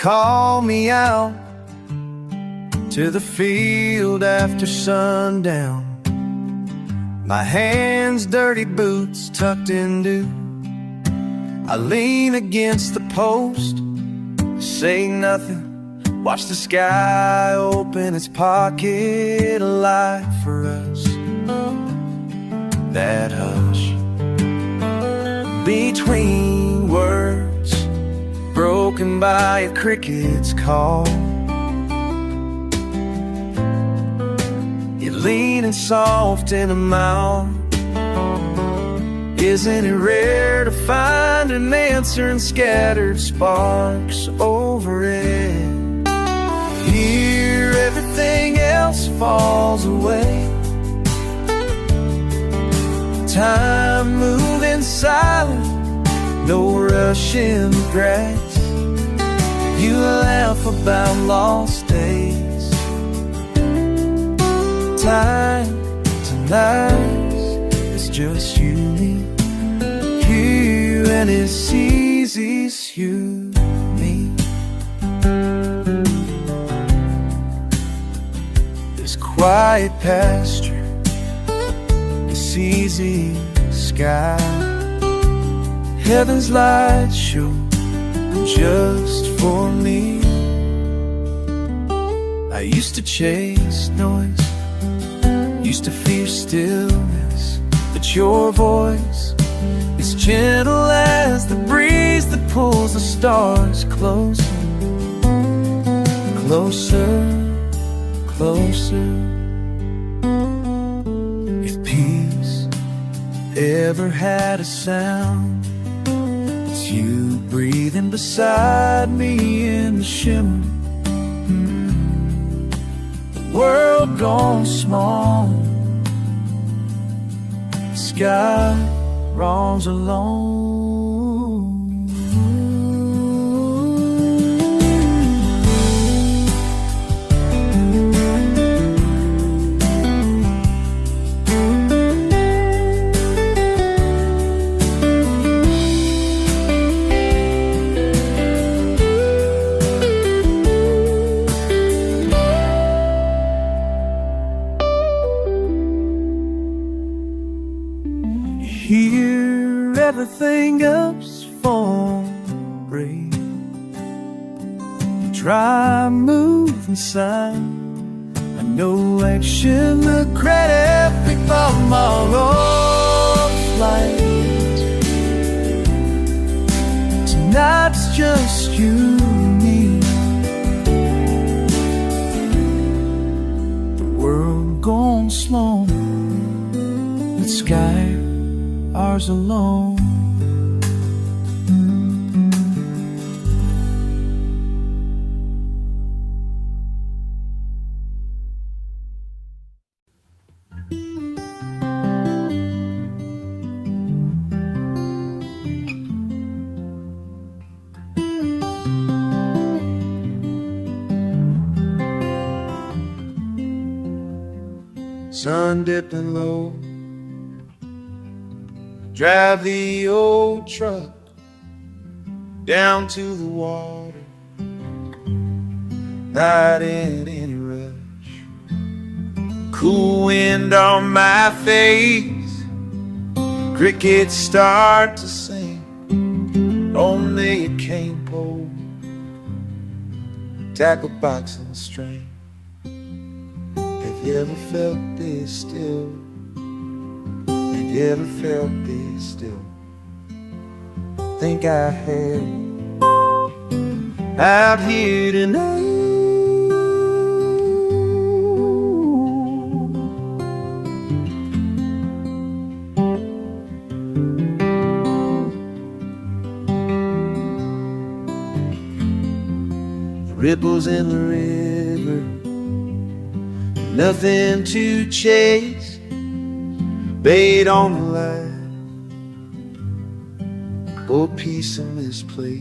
call me out to the field after sundown. My hands, dirty boots tucked into. I lean against the post, say nothing, watch the sky open its pocket alive for us. That hush between words, broken by a cricket's call. You're leaning soft in a mouth. Isn't it rare to find an answer in scattered sparks over it? Here everything else falls away. Time moving silent, no rush in the grass. You laugh about lost days. Time tonight is just you and me. You and it sees you, me. This quiet pasture, this easy sky, heaven's light show just for me. I used to chase noise, used to fear stillness, but your voice is gentle as the breeze that pulls the stars closer, closer, closer. If peace ever had a sound, it's you breathing beside me in the shimmer. The world gone small, the sky roams alone. Hear everything else fall break. Try moving sign, I know action the credit become my own flight. Tonight's just you and me. The world gone slow, the sky ours alone. Sun dipping low, drive the old truck down to the water, not in any rush. Cool wind on my face, crickets start to sing on the cane pole, tackle box and string. Have you ever felt this still? Have you ever felt this still? Think I had out here tonight. The ripples in the river, nothing to chase, bait on the line, or peace in this place.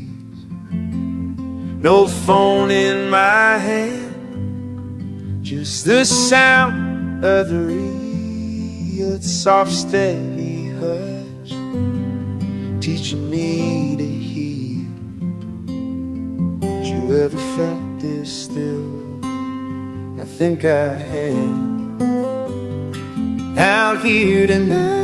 No phone in my hand, just the sound of the reel, its soft steady hush, teaching me to hear. Did you ever felt this still? I think I have. Out here tonight,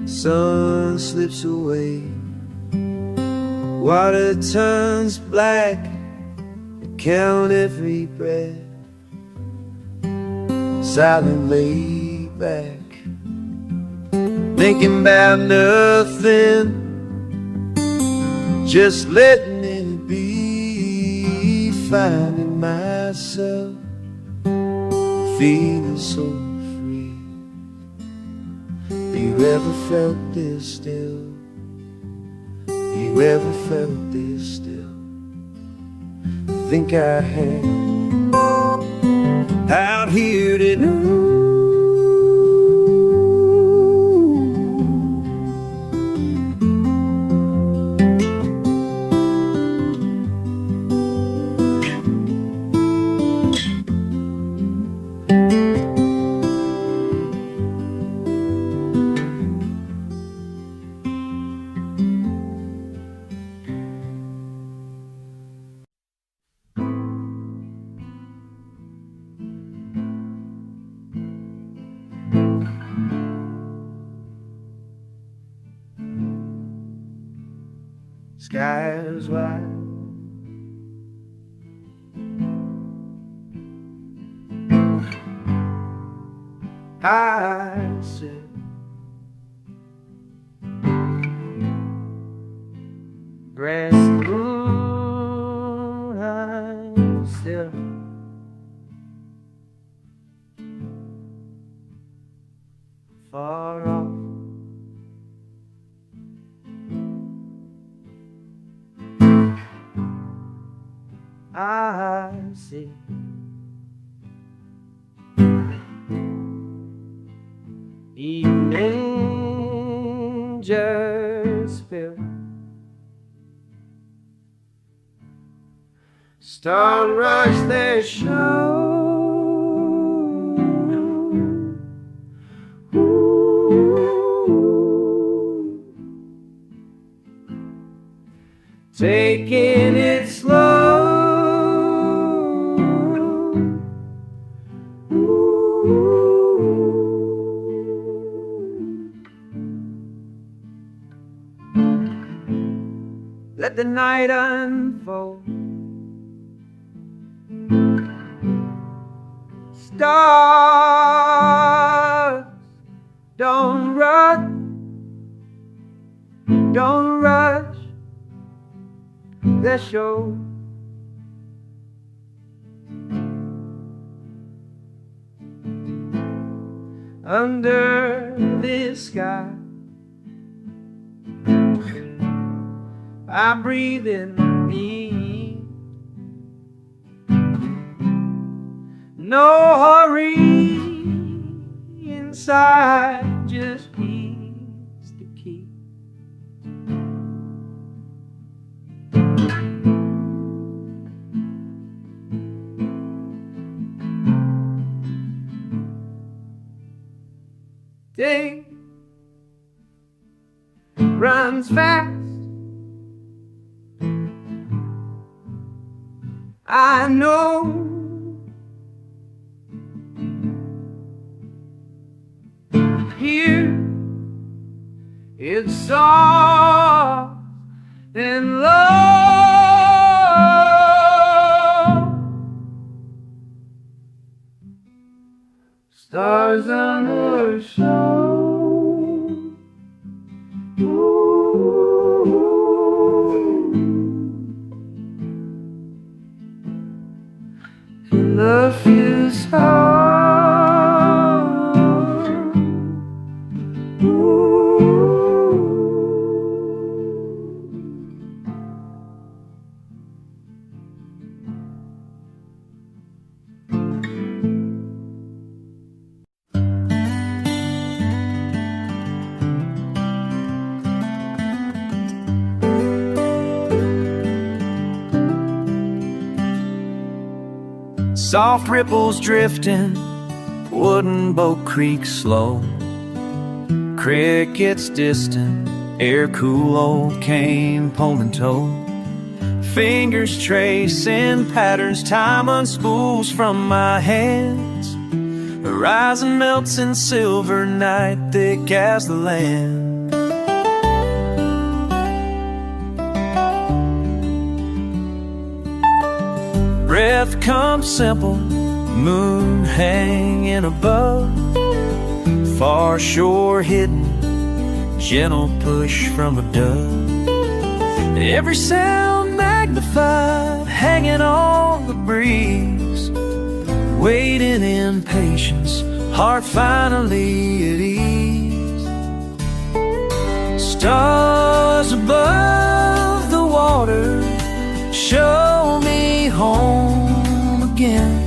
sun slips away, water turns black. I count every breath, silently back, thinking about nothing, just letting it be, finding myself, feeling so free. You ever felt this still? You ever felt this still? I think I have. Out here tonight, skies wide, I sit grass moon, I'm still far off. I see evening just filled, star rush their show. Taking it slow. Let the night unfold. Stars, don't rush, don't rush the show. Under this sky, I breathe in me. No hurry inside, just peace to keep. Day runs fast, I know. Here it's soft and low, stars on her show. And love feels hard. soft ripples drifting, wooden boat creaks slow, crickets distant, air cool old cane pulling toe, fingers tracing patterns, time unspools from my hands. Horizon melts in silver night, thick as the land. Breath comes simple, moon hanging above, far shore hidden, gentle push from a dove. Every sound magnified, hanging on the breeze, waiting in patience, heart finally at ease. Stars above the water, show me home again.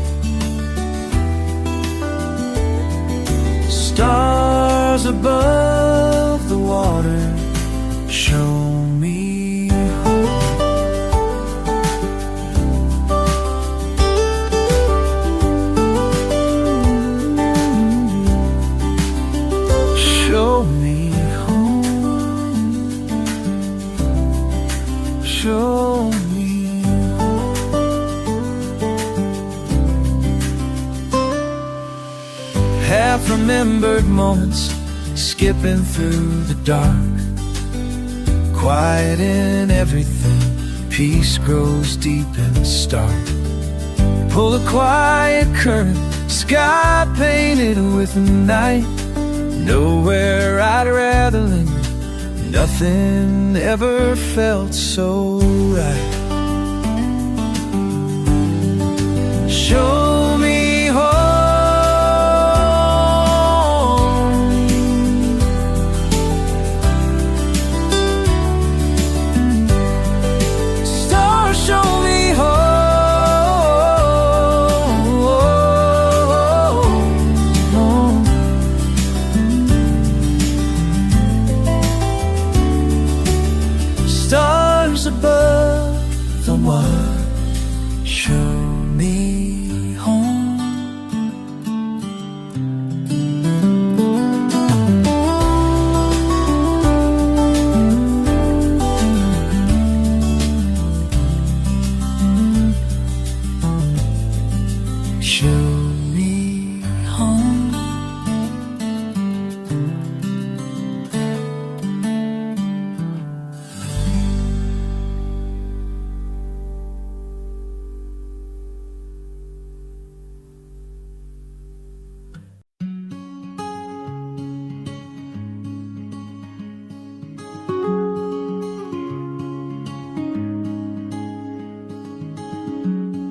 Stars above the water, show me home. Show me home. Show me home. Half-remembered moments skipping through the dark, quiet in everything, peace grows deep and stark. Pull a quiet current, sky painted with night, nowhere I'd rather linger, nothing ever felt so right. Show me home. Stars, show me home. Stars above the water, show me home. Show me home.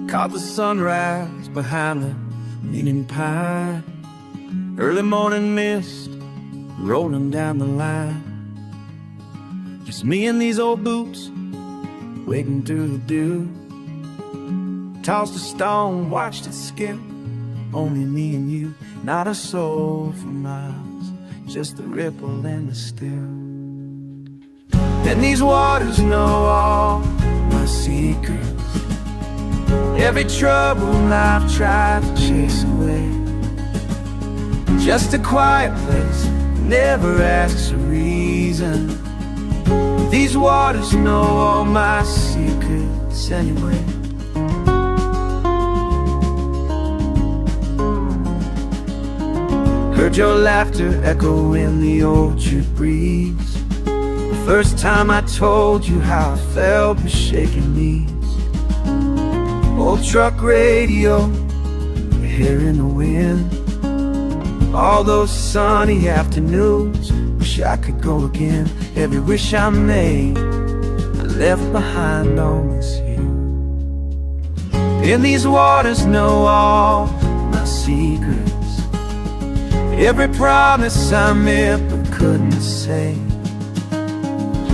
Caught the sunrise behind the leaning pine, early morning mist rolling down the line. Just me and these old boots wading through the dew. Tossed a stone, watched it skip, only me and you, not a soul for miles, just the ripple and the still. And these waters know all my secrets, every trouble I've tried to chase away. Just a quiet place, never asks a reason. These waters know all my secrets anyway. Heard your laughter echo in the orchard breeze, the first time I told you how I felt with shaking knees. Old truck radio, here in the wind, all those sunny afternoons, wish I could go again. Every wish I made, I left behind on this hill. And these waters know all my secrets, every promise I made but couldn't say.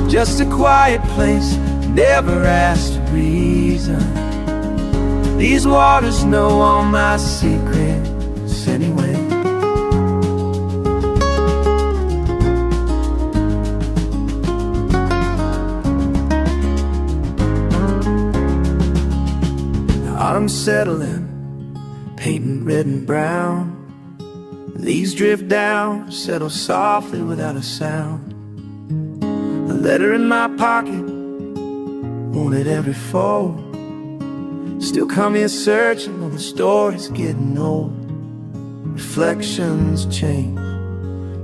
Just a quiet place, never asked a reason. These waters know all my secrets anyway. Autumn settling, painting red and brown. Leaves drift down, settle softly without a sound. A letter in my pocket, won't it ever fold? Still come here searching when the story's getting old. Reflections change,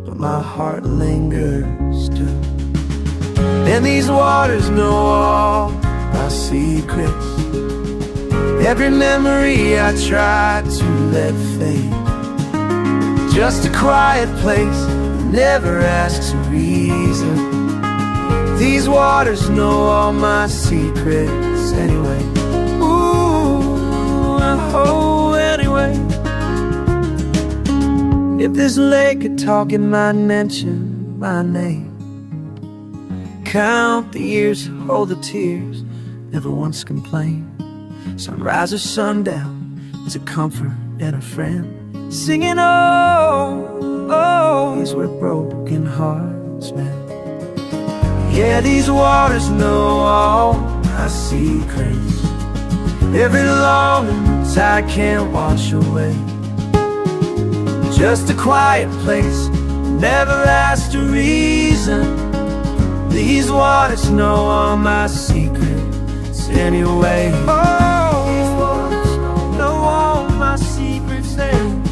but my heart lingers too. And these waters know all my secrets. Every memory I tried to let fade. Just a quiet place, never asks a reason. These waters know all my secrets anyway. Ooh, oh, anyway. If this lake could talk, it might mention my name. Count the years, hold the tears, never once complain. Sunrise or sundown, it's a comfort and a friend. Singing oh, oh, is where broken hearts mend. Yeah, these waters know all my secrets. Every longing tide can't wash away. Just a quiet place, never asked a reason. These waters know all my secrets anyway. Oh, these waters know all my secrets anyway.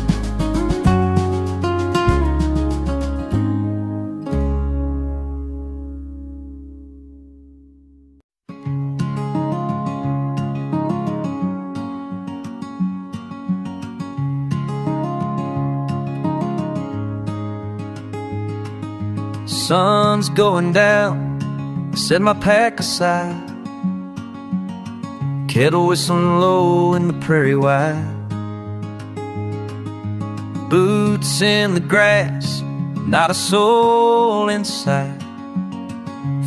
Sun's going down, I set my pack aside. Kettle whistling low in the prairie wide. Boots in the grass, not a soul in sight.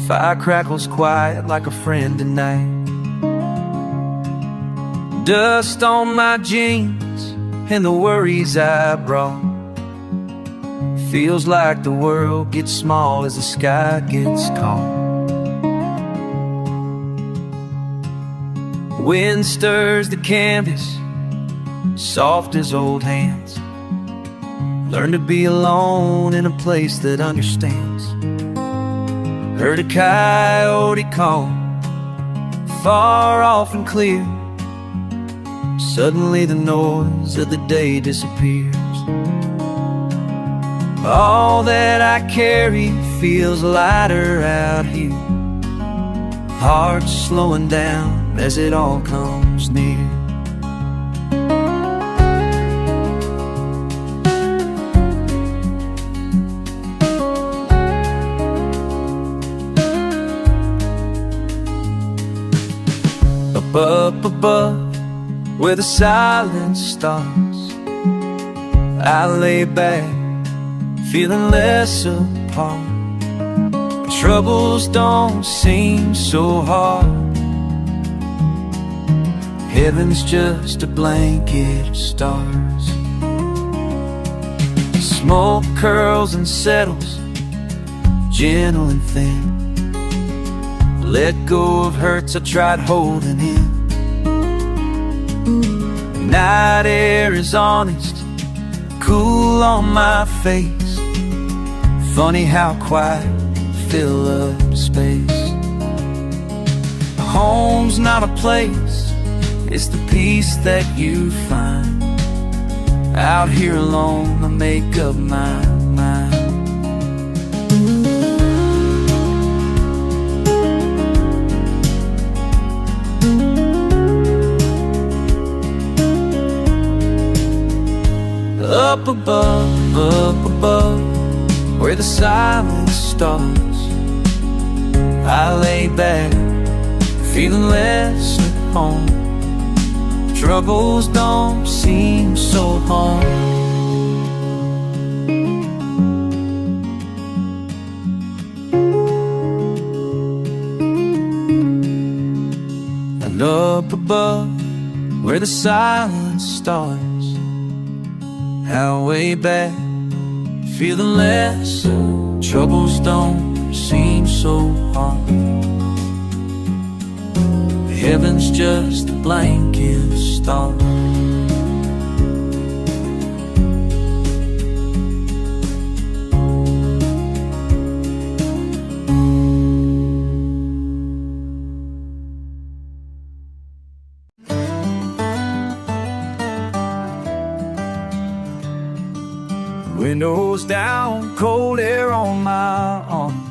Fire crackles quiet like a friend tonight. Dust on my jeans and the worries I brought. Feels like the world gets small as the sky gets calm. Wind stirs the canvas, soft as old hands. Learn to be alone in a place that understands. Heard a coyote call, far off and clear. Suddenly the noise of the day disappears. All that I carry feels lighter out here. Heart's slowing down as it all comes near. Up above, where the silence starts, I lay back, feeling less apart. Troubles don't seem so hard. Heaven's just a blanket of stars. Smoke curls and settles, gentle and thin. Let go of hurts I tried holding in. Night air is honest, cool on my face. Funny how quiet fill up space. Home's not a place, it's the peace that you find. Out here alone I make up my mind. Up above, where the silence starts, I lay back, feeling less at home. Troubles don't seem so hard. And up above, where the silence starts, I way back, feeling less. Troubles don't seem so hard. Heaven's just a blanket of stars. nose down, cold air on my arm.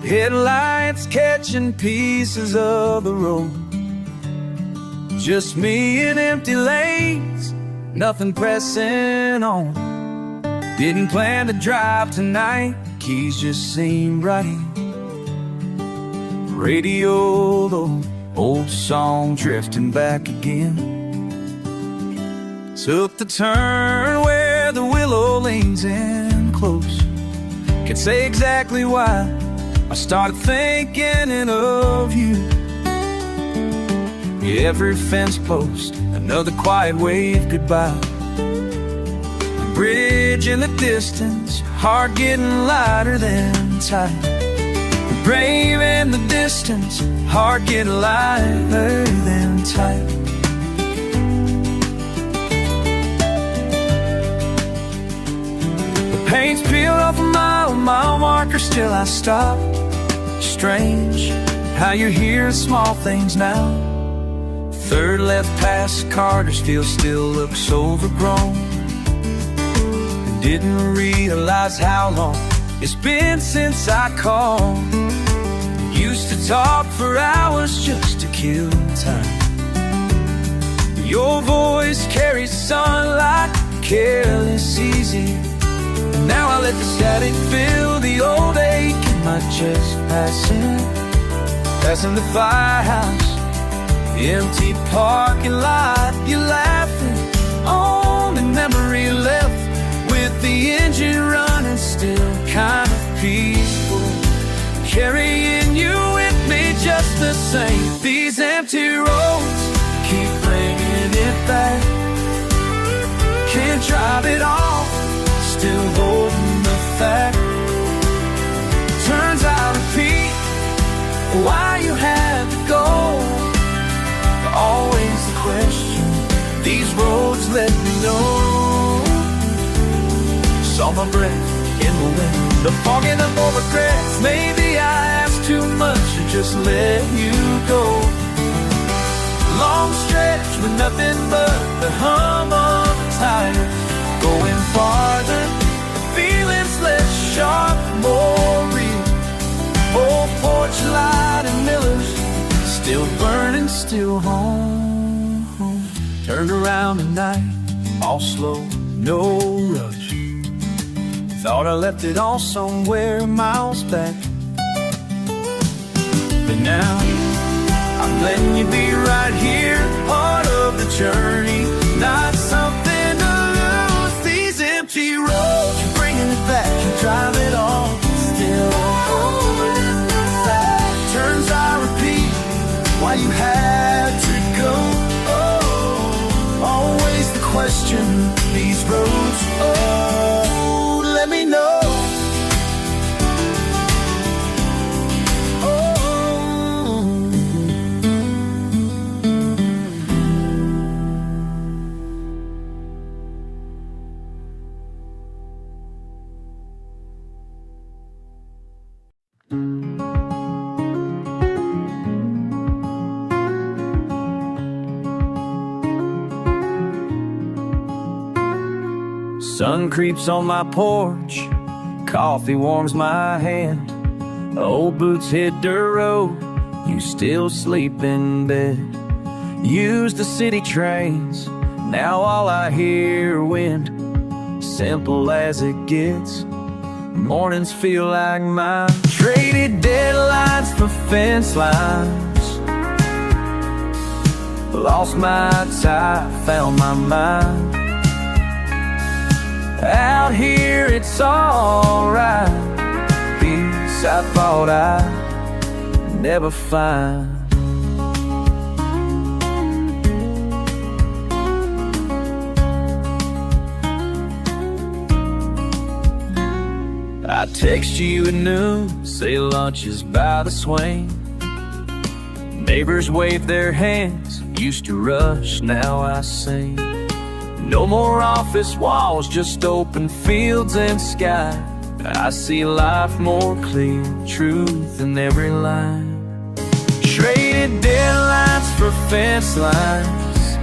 Headlights catching pieces of the road. Just me in empty lanes, nothing pressing on. Didn't plan to drive tonight, keys just seemed right. Radio, the old song drifting back again. Took the turn where the willow leans in close. Can't say exactly why I started thinking of you. Every fence post, another quiet wave goodbye. A bridge in the distance, heart getting lighter than tight. Brave in the distance, heart getting lighter than tight. The paint's peeled off a mile marker, still I stop. Strange how you hear small things now. Third left past Cartersville still looks overgrown. Didn't realize how long it's been since I called. Used to talk for hours just to kill time. Your voice carries sunlight, careless easy. And now I let the static fill the old ache in my chest. Passing the firehouse, empty parking lot. You're laughing, only memory left with the engine running, still kind of peaceful. Carrying you with me just the same. These empty roads keep bringing it back. Can't drive it off, still holding the fact. Turns out repeat why you had to go. Always the question, these roads let me know. Saw my breath in the wind, the fogging up more regrets. Maybe I asked too much to just let you go. Long stretch with nothing but the hum of the tires. Going farther, the feeling's less sharp, more real. Old porch light and Miller's still burning, still home. Turned around tonight, all slow, no rush. Thought I left it all somewhere miles back. But now, I'm letting you be right here, part of the journey, not something to lose. These empty roads, you're bringing it back, you drive it on, still holding the fact. Turns I repeat why you had to go. Oh, always the question, these roads, oh, let me know. Sun creeps on my porch, coffee warms my hand. Old boots hit dirt road, you still sleep in bed. Use the city trains, now all I hear wind. Simple as it gets, mornings feel like mine. Traded deadlines for fence lines. Lost my tie, found my mind. Out here it's alright, peace I thought I'd never find. I text you at noon, say lunch is by the swing. Neighbors wave their hands, used to rush, now I sing. No more office walls, just open fields and sky. I see life more clear, truth in every line. Traded deadlines for fence lines.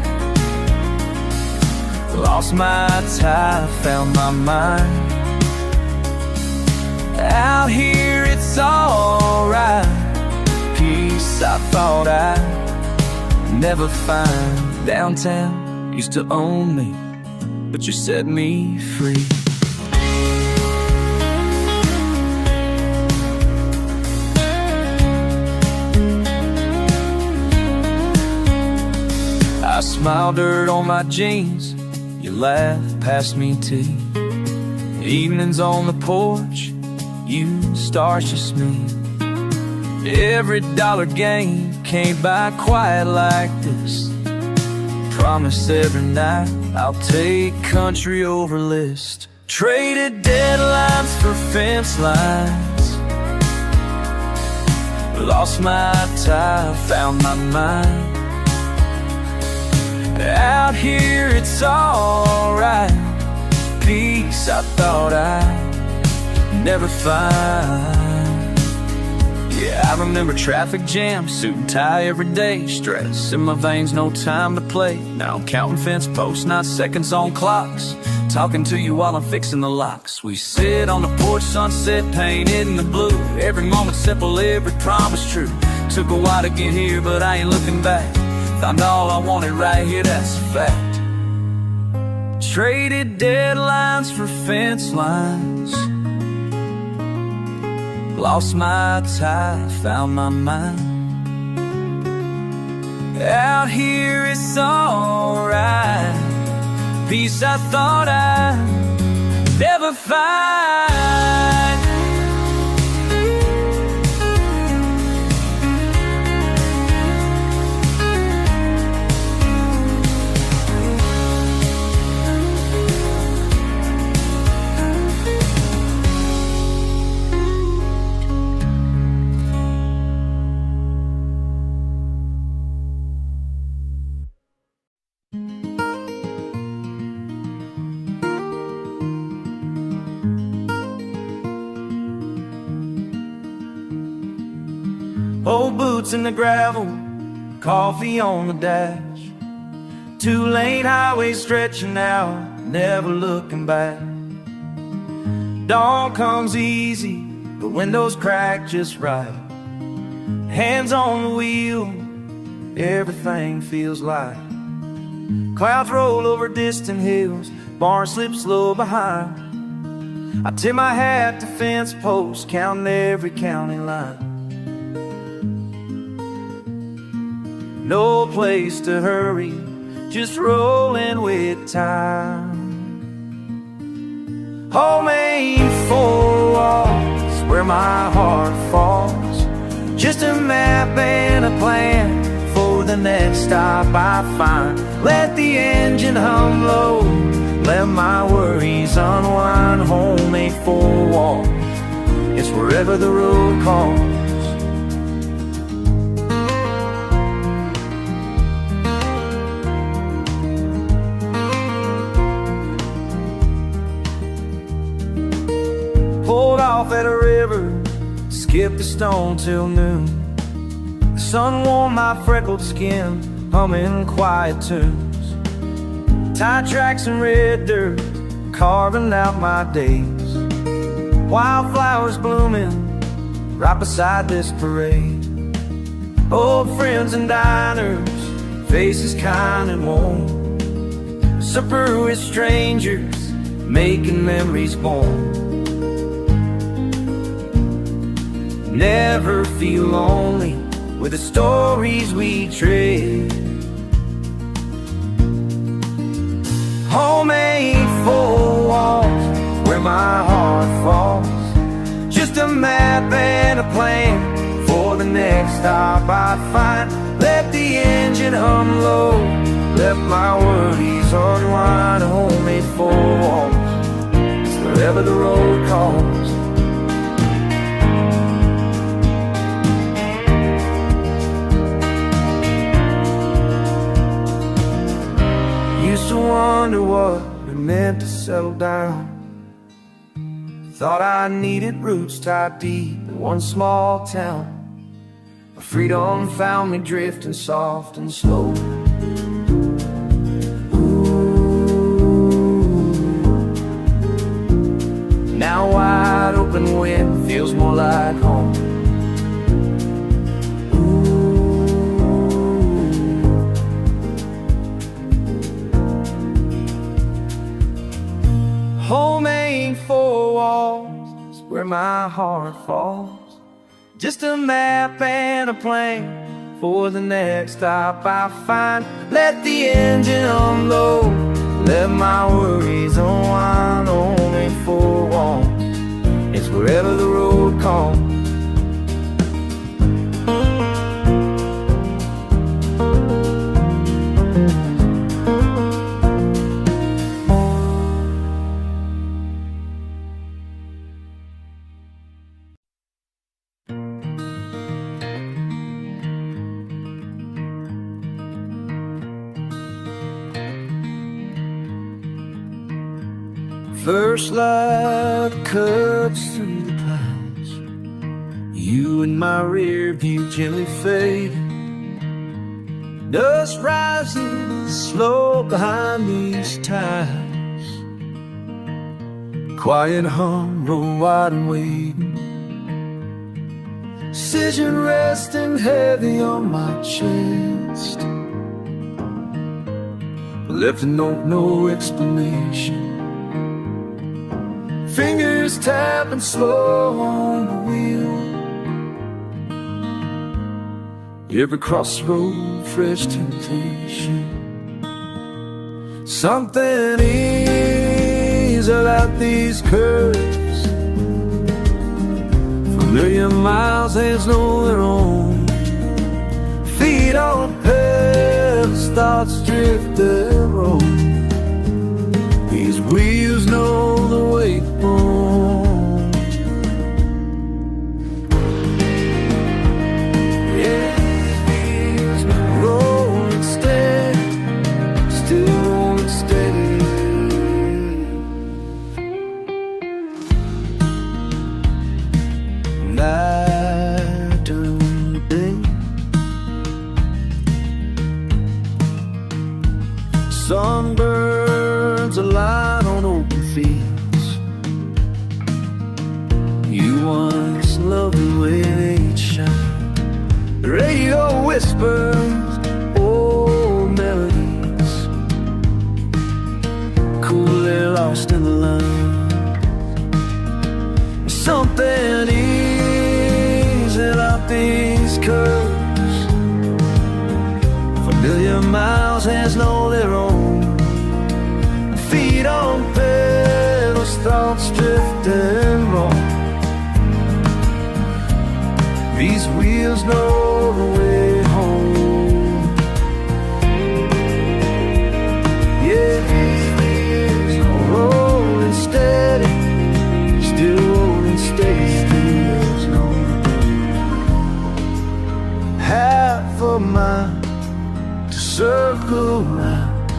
Lost my tie, found my mind. Out here it's alright. Peace I thought I'd never find. Downtown used to own me, but you set me free. I smile dirt on my jeans, you laugh, pass me tea. Evenings on the porch, you stars just me. Every dollar gain came by quiet like this. Promise every night I'll take country over list. Traded deadlines for fence lines. Lost my tie, found my mind. Out here it's alright. Peace I thought I'd never find. Yeah, I remember traffic jams, suit and tie every day. Stress in my veins, no time to play. Now I'm counting fence posts, not seconds on clocks. Talking to you while I'm fixing the locks. We sit on the porch, sunset painted in the blue. Every moment simple, every promise true. Took a while to get here, but I ain't looking back. Found all I wanted right here, that's a fact. Traded deadlines for fence lines. Lost my tie, found my mind. Out here it's alright. Peace I thought I'd never find. Old boots in the gravel, coffee on the dash. Two-lane highway stretching out, never looking back. Dawn comes easy, the windows crack just right. Hands on the wheel, everything feels light. Clouds roll over distant hills, barn slips slow behind. I tip my hat to fence posts, counting every county line. No place to hurry, just rolling with time. Homemade four walls where my heart falls. Just a map and a plan for the next stop I find. Let the engine hum low, let my worries unwind. Homemade four walls, it's wherever the road calls. Pulled off at a river, skipped the stone till noon. The sun warmed my freckled skin, humming quiet tunes. Tide tracks and red dirt, carving out my days. Wildflowers blooming right beside this parade. Old friends and diners, faces kind and warm. Supper with strangers, making memories born. Never feel lonely with the stories we trade. Homemade four walls where my heart falls. Just a map and a plan for the next stop I find. Let the engine hum low, let my worries unwind. Homemade four walls, it's wherever the road calls. Used to wonder what it meant to settle down. Thought I needed roots tied deep in one small town. But freedom found me drifting soft and slow. Ooh, Now wide open wind feels more like home. Home ain't four walls, it's where my heart falls. Just a map and a plan for the next stop I find. Let the engine unload, let my worries unwind. Only four walls, it's wherever the road calls. First light cuts through the clouds, you in my rear view gently fade. Dust rises slow behind these tires. Quiet hum, roll wide and waiting. Decision resting heavy on my chest. Left a note, no explanation. Fingers tapping slow on the wheel. Every crossroad, fresh temptation. Something is about these curves. Familiar miles, hands know their own. Feet on pedals, thoughts drift and roll. These wheels know the way home. Yeah, these wheels rolling steady, still rolling steady. Night to day, sunburns alive on open fields. You once loved the way they shine. The radio whispers old melodies, coolly lost in the line. Something easy about these curves. Familiar miles, hands know their own. Feet on pedals, thoughts drift and roll. These wheels know the way home. Yeah, these wheels are rolling steady, still rolling steady. Still no half a mile to circle round.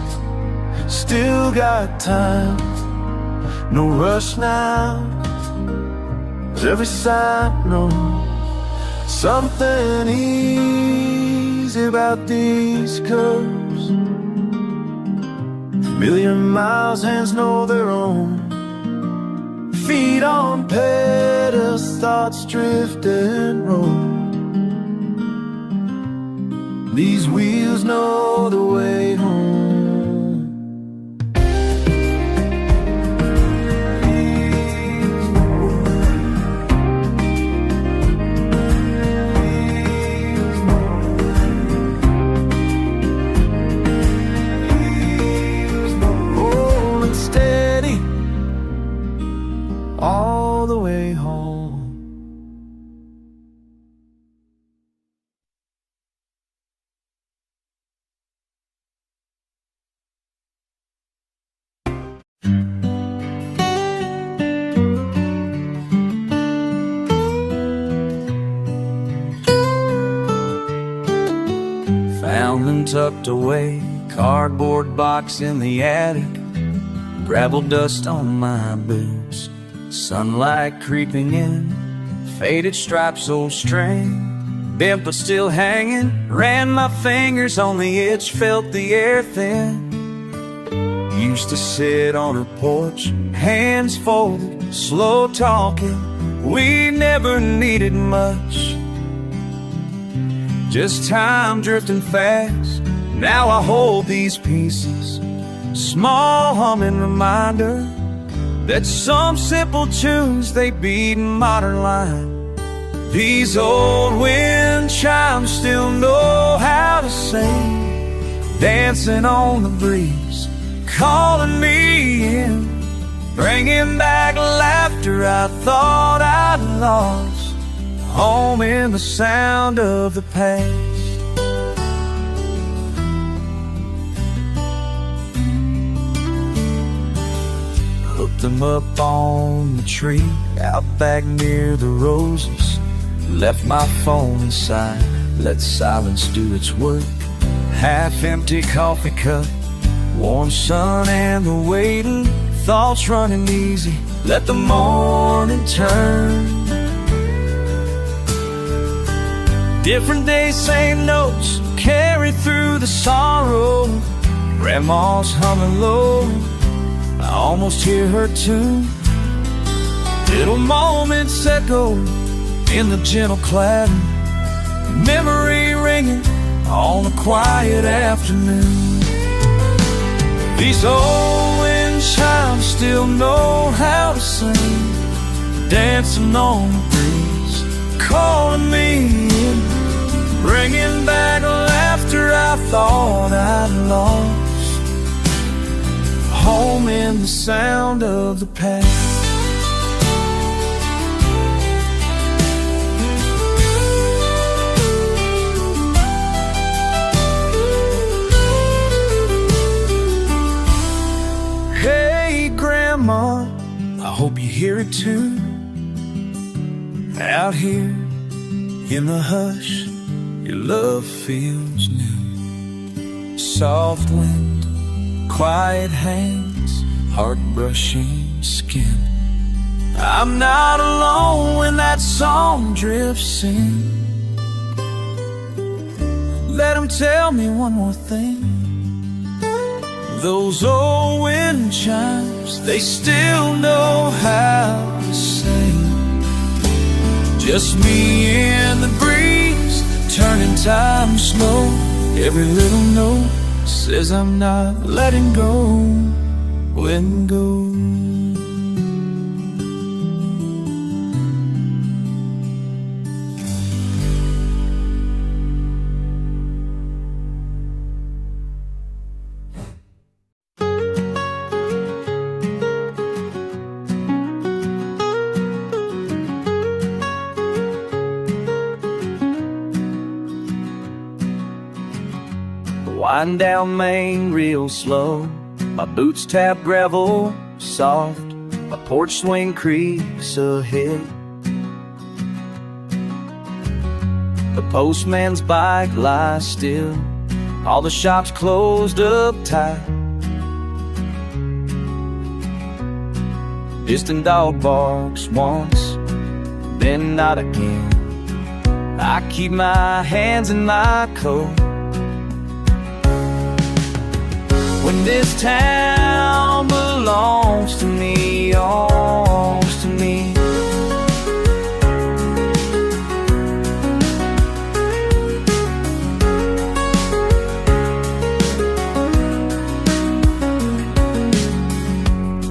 Still got time, no rush now. 'Cause every sign knows something easy about these curves. Million miles, hands know their own. Feet on pedals, thoughts drift and roll. These wheels know the way home. All the way home. Found them tucked away, cardboard box in the attic, gravel dust on my boots. Sunlight creeping in, faded stripes, old string, bent but still hanging. Ran my fingers on the edge, felt the air thin. used to sit on her porch, hands folded, slow talking. We never needed much, just time drifting fast. Now I hold these pieces, small humming reminder that some simple tunes, they beat modern line. These old wind chimes still know how to sing, dancing on the breeze, calling me in, bringing back laughter I thought I'd lost, home in the sound of the past. Hooked them up on the tree out back near the roses, left my phone inside, let silence do its work. Half-empty coffee cup, warm sun and the waiting, thoughts running easy, let the morning turn. Different days, same notes, carry through the sorrow. Grandma's humming low, I almost hear her tune. Little moments echo in the gentle clatter, memory ringing on a quiet afternoon. These old wind chimes still know how to sing, dancing on the breeze, calling me in, bringing back laughter I thought I'd lost, home in the sound of the past. Grandma, I hope you hear it too. Out here in the hush, your love feels new. Soft wind, quiet hands, heart brushing skin. I'm not alone when that song drifts in. Let him tell me one more thing. Those old wind chimes, they still know how to sing. Just me and the breeze, turning time slow. Every little note says I'm not letting go, letting go. Wind down Main real slow, my boots tap gravel soft, my porch swing creaks ahead. The postman's bike lies still, all the shops closed up tight. Distant dog barks once, then not again. I keep my hands in my coat. When this town belongs to me, belongs to me.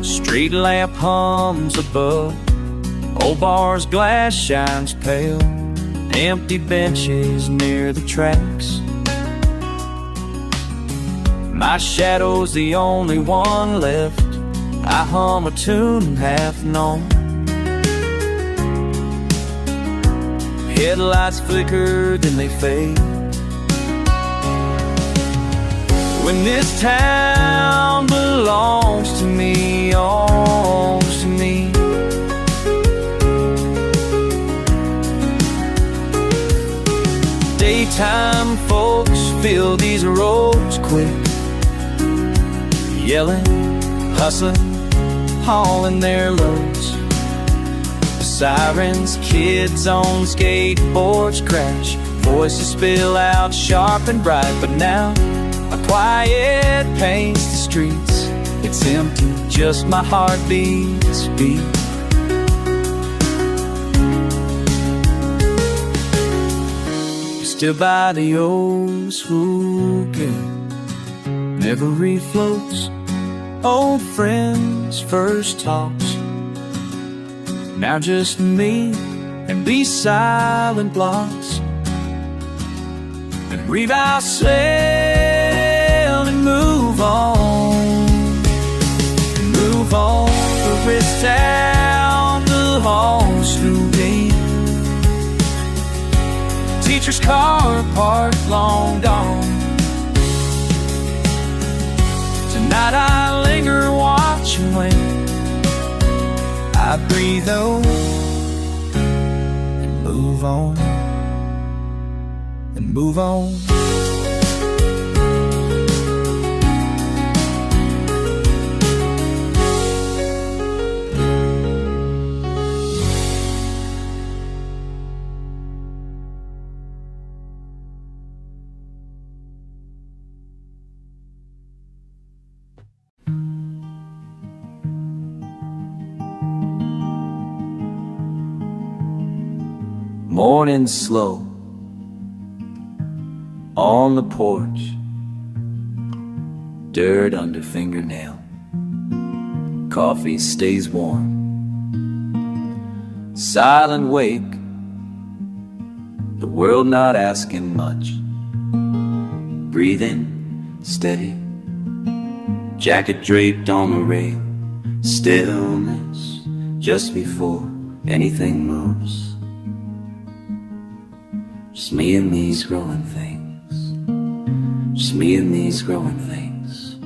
Street lamp hums above, old bar's glass shines pale, empty benches near the tracks. My shadow's the only one left, I hum a tune half known. Headlights flicker, then they fade. When this town belongs to me, belongs to me. Daytime folks fill these roads quick, yelling, hustling, hauling their loads. The sirens, kids on skateboards crash, voices spill out sharp and bright. But now a quiet paints the streets, It's empty, just my heartbeats beat. Still by the old school gate, memory floats, old friends, first talks. Now just me and these silent blocks, and read ourselves and move on. Move on, the wrist down the hall, school gate. Teacher's car parked long gone. Tonight I linger, watch and wait. I breathe out and move on, and move on. Morning slow on the porch, dirt under fingernail, coffee stays warm, silent wake, the world not asking much, breathing steady, jacket draped on the rail, stillness just before anything moves. Just me and these growing things, just me and these growing things.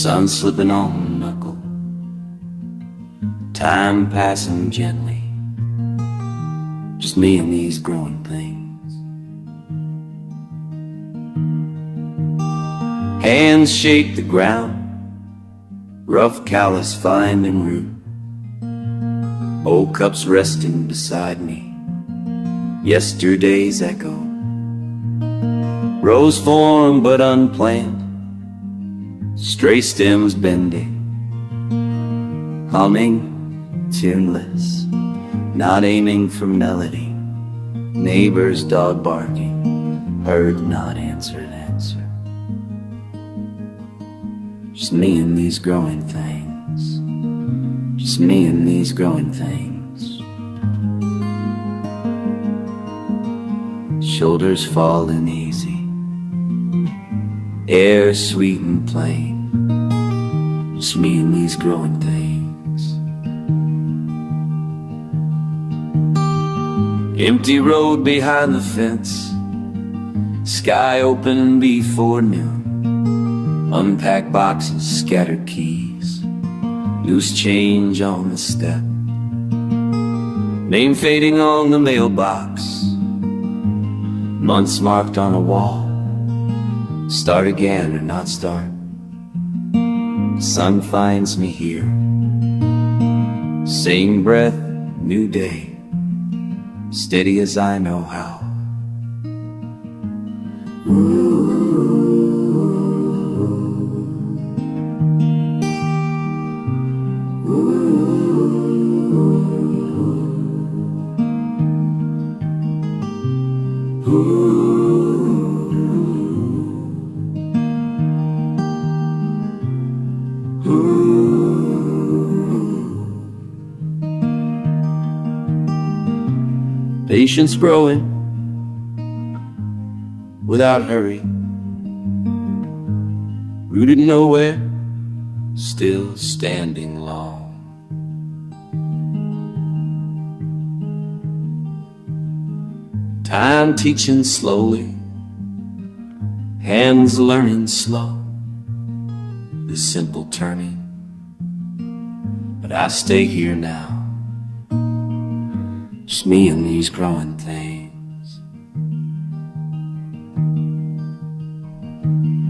Sun slipping on the knuckle, time passing gently. Just me and these growing things. Hands shake the ground, rough callus finding root. Old cups resting beside me, yesterday's echo. Rose formed but unplanned, stray stems bending, humming, tuneless, not aiming for melody. Neighbor's dog barking, heard not answered answer. Just me and these growing things. Just me and these growing things. Shoulders falling easy, air sweet and plain. Just me and these growing things. Empty road behind the fence, sky open before noon. Unpacked boxes, scattered keys, loose change on the step, name fading on the mailbox, months marked on a wall. Start again or not start. Sun finds me here, same breath, new day, steady as I know how. Patience growing without hurry, rooted nowhere, still standing long. Time teaching slowly, hands learning slow, the simple turning. But I stay here now, just me and these growing things.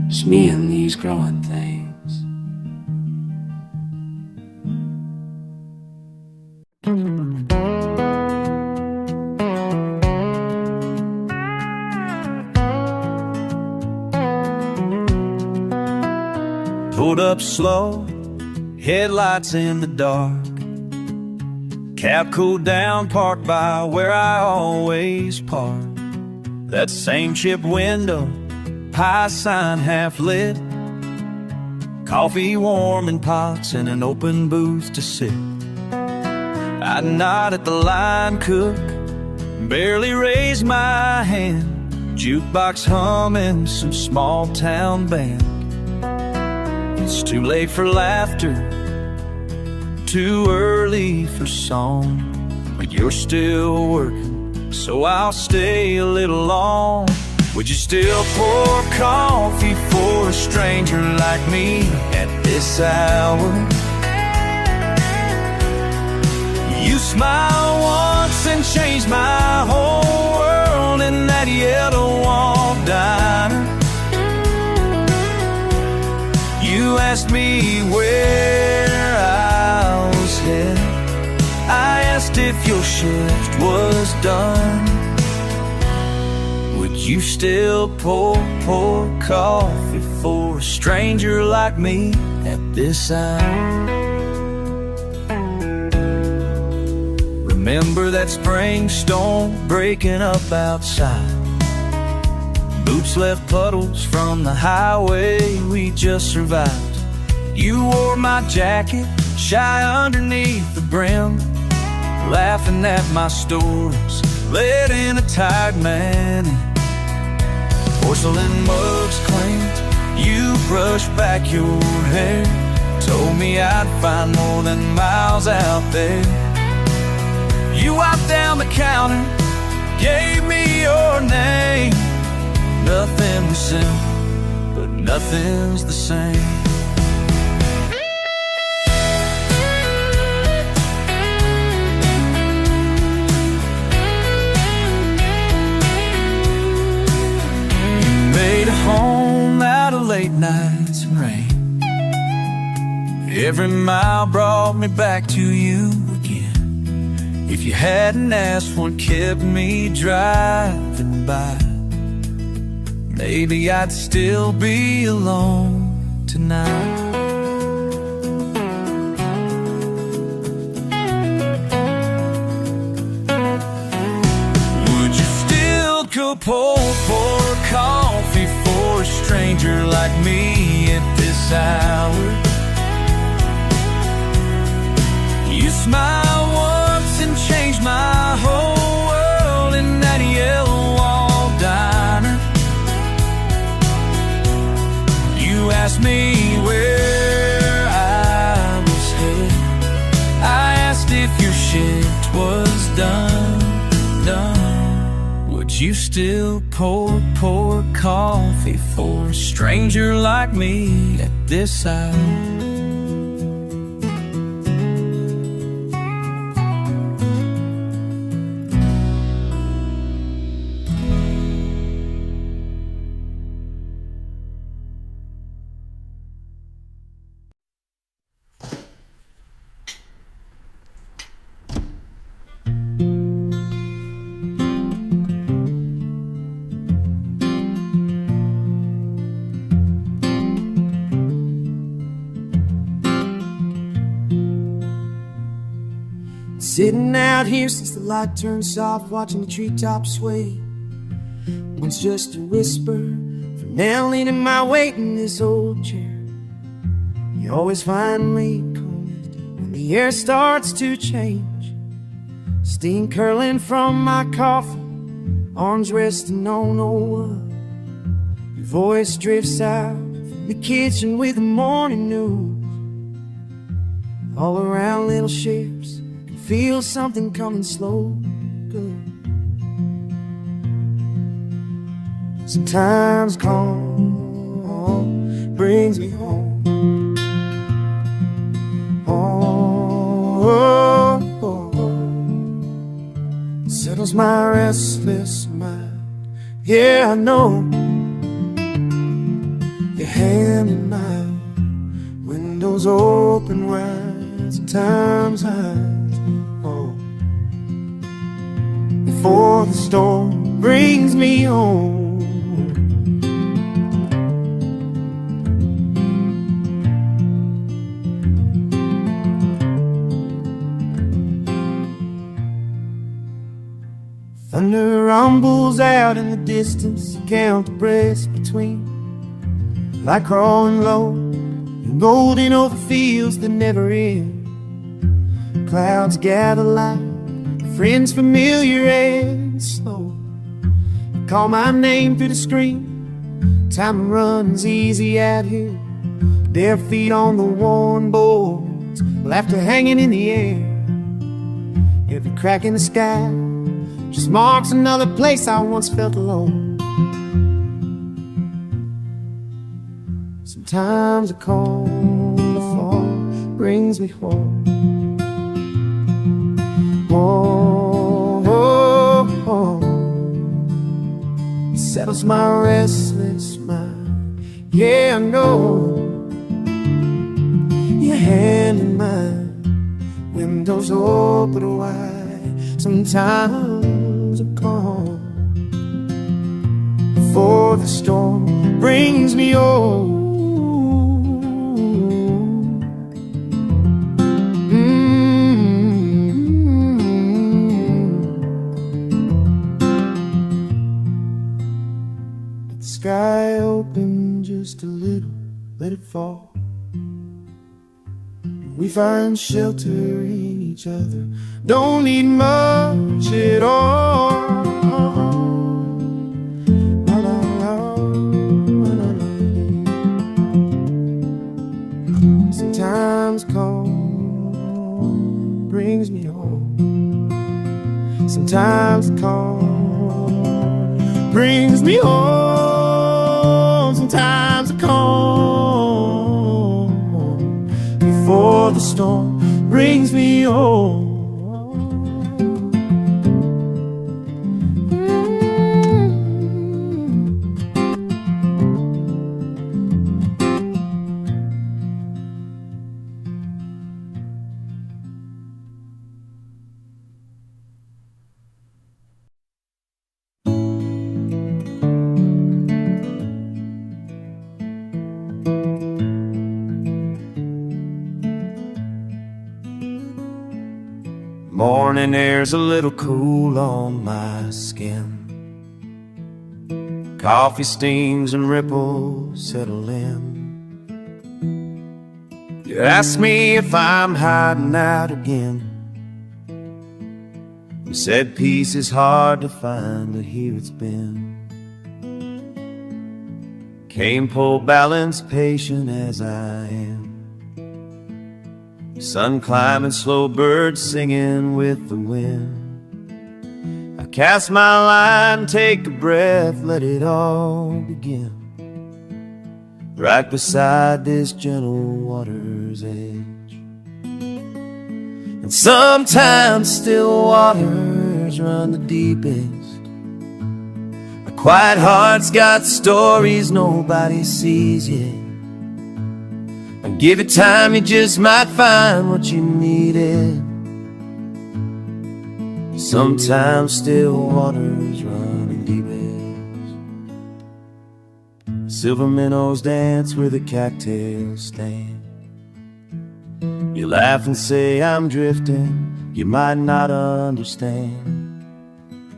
Just me and these growing things. Pulled up slow, headlights in the dark. Cab cooled down, parked by where I always park. That same chip window, high sign half lit. Coffee warm in pots and an open booth to sit. I'd nod at the line cook, barely raise my hand. Jukebox humming, some small town band. It's too late for laughter, too early for song, but you're still working, so I'll stay a little long. Would you still pour coffee for a stranger like me at this hour? You smile once and changed my whole world in that yellow wall diner. You asked me where I was headed. I asked if your shift was done. Would you still pour coffee for a stranger like me at this hour? Remember that spring storm breaking up outside? Boots left puddles from the highway we just survived. You wore my jacket, shy underneath the brim, laughing at my stories, letting a tired man in. Porcelain mugs claimed, you brushed back your hair, told me I'd find more than miles out there. You wiped down the counter, gave me your name. Nothing was simple, but nothing's the same. You made a home out of late nights and rain. Every mile brought me back to you again. If you hadn't asked, what kept me driving by? Maybe I'd still be alone tonight. Would you still go pour coffee for a stranger like me at this hour? You smile once and changed my whole world in that yellow wall diner. You asked me where I was headed. I asked if your shift was done. Would you still pour coffee for a stranger like me at this hour? Sitting out here since the light turned soft, watching the treetops sway. Once just a whisper, for now leaning my weight in this old chair. You always find me cold when the air starts to change. Steam curling from my coffee, arms resting on old wood. Your voice drifts out from the kitchen with the morning news. All around little ships, feel something coming slow, good. Sometimes calm brings me home. Settles my restless mind. Yeah, I know your hand in mine. Windows open wide, sometimes high. Before the storm brings me home. Thunder rumbles out in the distance, count the breaths between. Like crawling low and golden over fields that never end. Clouds gather like friends familiar and slow. Call my name through the screen. Time runs easy out here. Bare feet on the worn boards, laughter hanging in the air. Every crack in the sky just marks another place I once felt alone. Sometimes a cold fall brings me home. Oh, oh, oh. It settles my restless mind. Yeah, I know your hand in mine. Windows open wide. Sometimes a calm before the storm brings me home. Sky open just a little, let it fall. We find shelter in each other, don't need much at all. Sometimes calm brings me home. Sometimes calm brings me home. Sometimes a calm before the storm brings me home. Morning air's a little cool on my skin. Coffee steams and ripples settle in. You ask me if I'm hiding out again. You said peace is hard to find, but here it's been. Came full balanced, patient as I am. Sun climbing, slow birds singing with the wind. I cast my line, take a breath, let it all begin. Right beside this gentle water's edge. And sometimes still waters run the deepest. A quiet heart's got stories nobody sees yet. And give it time, you just might find what you needed. Sometimes still waters running deepest. Silver minnows dance where the cattails stand. You laugh and say I'm drifting, you might not understand.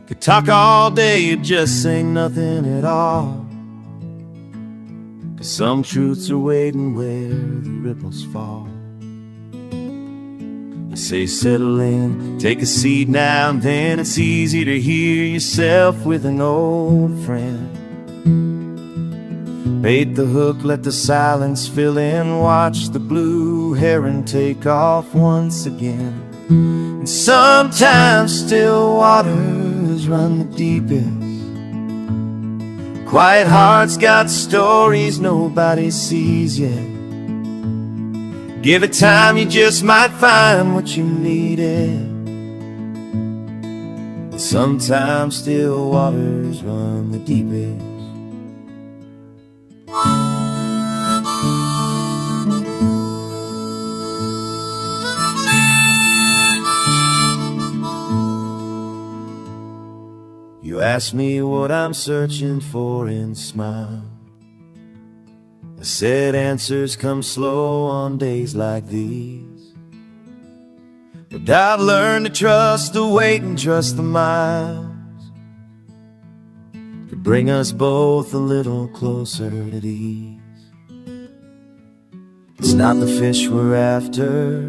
Could talk all day, you'd just say nothing at all. Some truths are waiting where the ripples fall. I say settle in, take a seat now and then. It's easy to hear yourself with an old friend. Bait the hook, let the silence fill in. Watch the blue heron take off once again. And sometimes still waters run the deepest. Quiet hearts got stories nobody sees yet. Give it time, you just might find what you needed. But sometimes still waters run the deepest. You ask me what I'm searching for and smile. I said answers come slow on days like these. But I've learned to trust the wait and trust the miles. to bring us both a little closer at ease. It's not the fish we're after,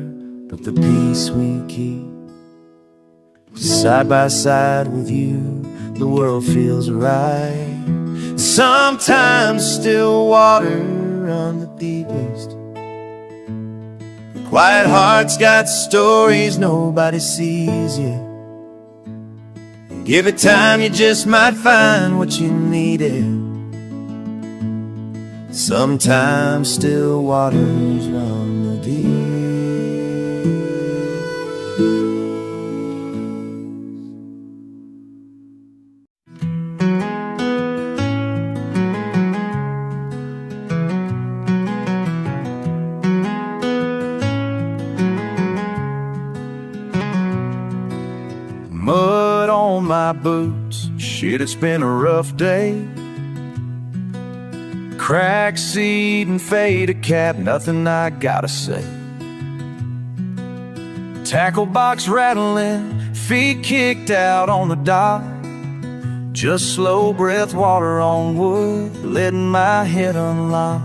but the peace we keep. Side by side with you, the world feels right. Sometimes still water on the deepest. Quiet hearts got stories nobody sees yet. Give it time, you just might find what you needed. Sometimes still waters run the deep. Mud on my boots, shit, it's been a rough day. Cracked seat and faded cap, nothing I gotta say. Tackle box rattling, feet kicked out on the dock. Just slow breath water on wood, letting my head unlock.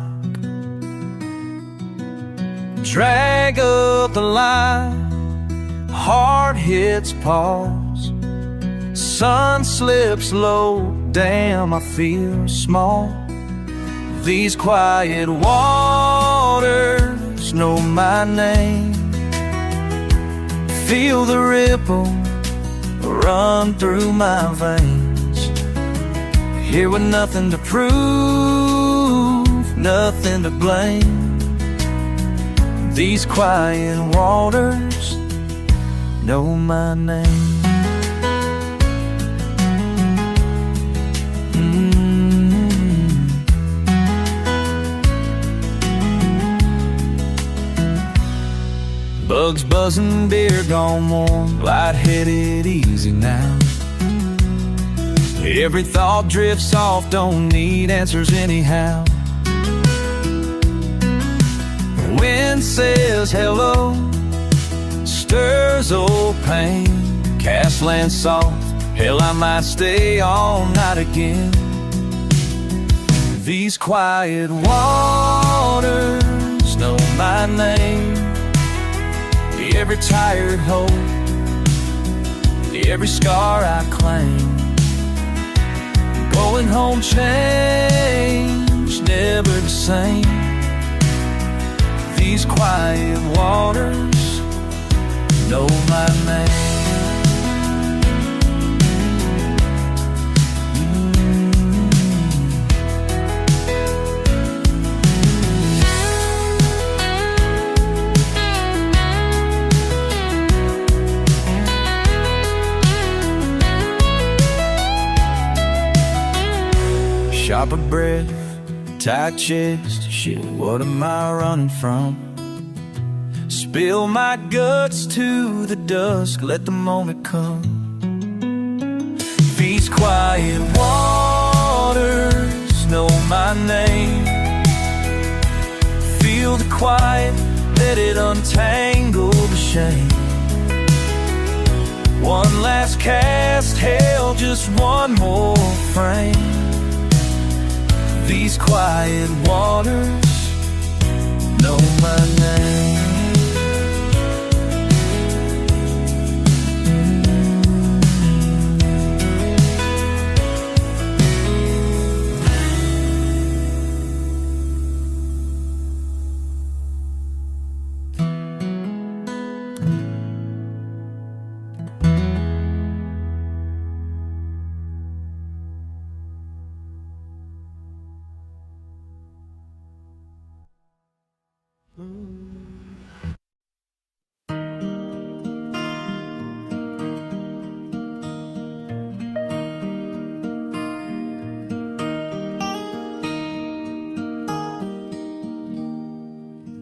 Drag up the line, heart hits pause. Sun slips low, damn, I feel small. These quiet waters know my name. Feel the ripple run through my veins. Here with nothing to prove, nothing to blame. These quiet waters know my name. Bugs buzzing, beer gone warm, lightheaded, easy now. Every thought drifts off, don't need answers anyhow. Wind says hello, stirs old pain. Cast land soft, hell, I might stay all night again. These quiet waters know my name. Every tired hope, every scar I claim. Going home changed, never the same. These quiet waters know my name. Sharp of breath, tight chest, shit, what am I running from? Spill my guts to the dusk, let the moment come. These quiet waters know my name. Feel the quiet, let it untangle the shame. One last cast, hell, just one more frame. These quiet waters know my name.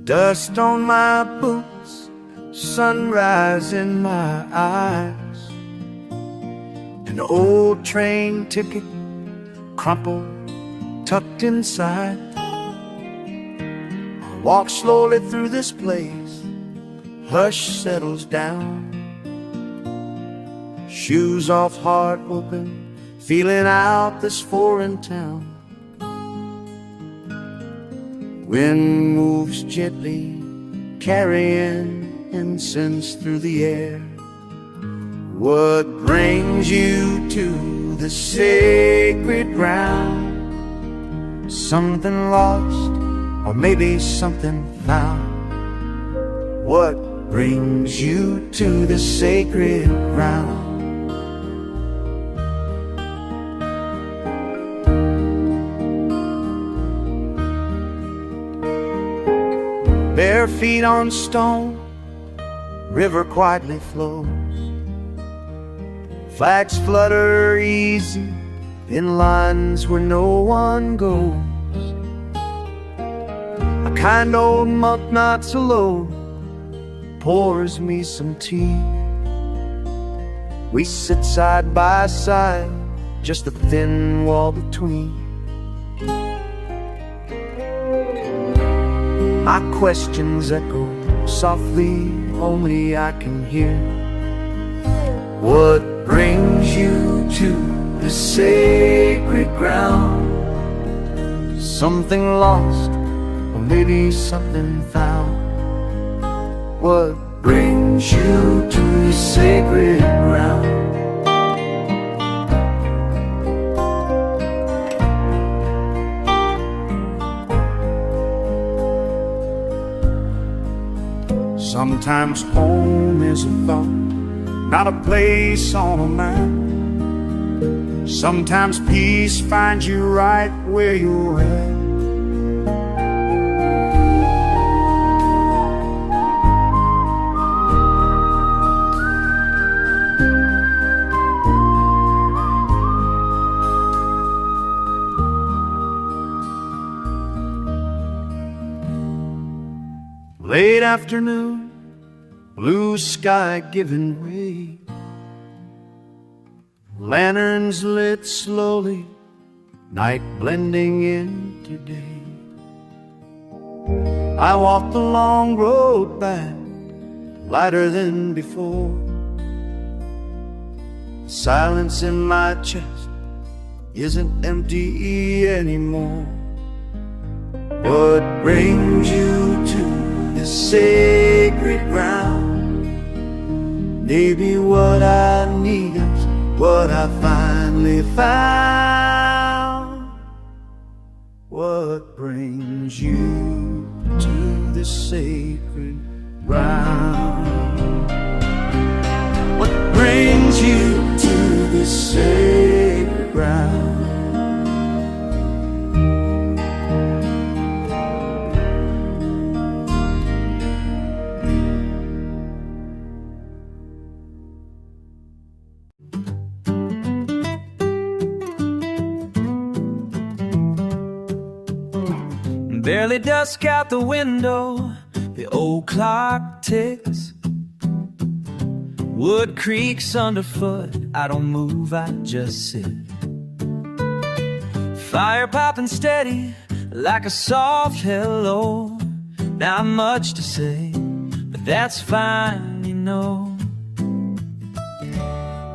Dust on my boots, sunrise in my eyes. An old train ticket, crumpled, tucked inside. I walk slowly through this place, hush settles down. Shoes off, heart open, feeling out this foreign town. Wind moves gently, carrying incense through the air. What brings you to the sacred ground? Something lost, or maybe something found. What brings you to the sacred ground? Bare feet on stone, river quietly flows. Flags flutter easy in lines where no one goes. A kind old monk not so low pours me some tea. We sit side by side, just a thin wall between. My questions echo softly, only I can hear. What brings you to the sacred ground? Something lost, or maybe something found. What brings you to the sacred ground? Sometimes home is a thought, not a place on a map. Sometimes peace finds you right where you're at. Late afternoon, blue sky giving way, lanterns lit slowly, night blending into day. I walk the long road back, lighter than before. Silence in my chest isn't empty anymore. What brings you to the sacred ground? Maybe what I need is what I finally found. What brings you to the sacred ground? What brings you to the sacred ground? Barely dusk out the window, the old clock ticks. Wood creaks underfoot, I don't move, I just sit. Fire popping steady, like a soft hello. Not much to say, but that's fine, you know.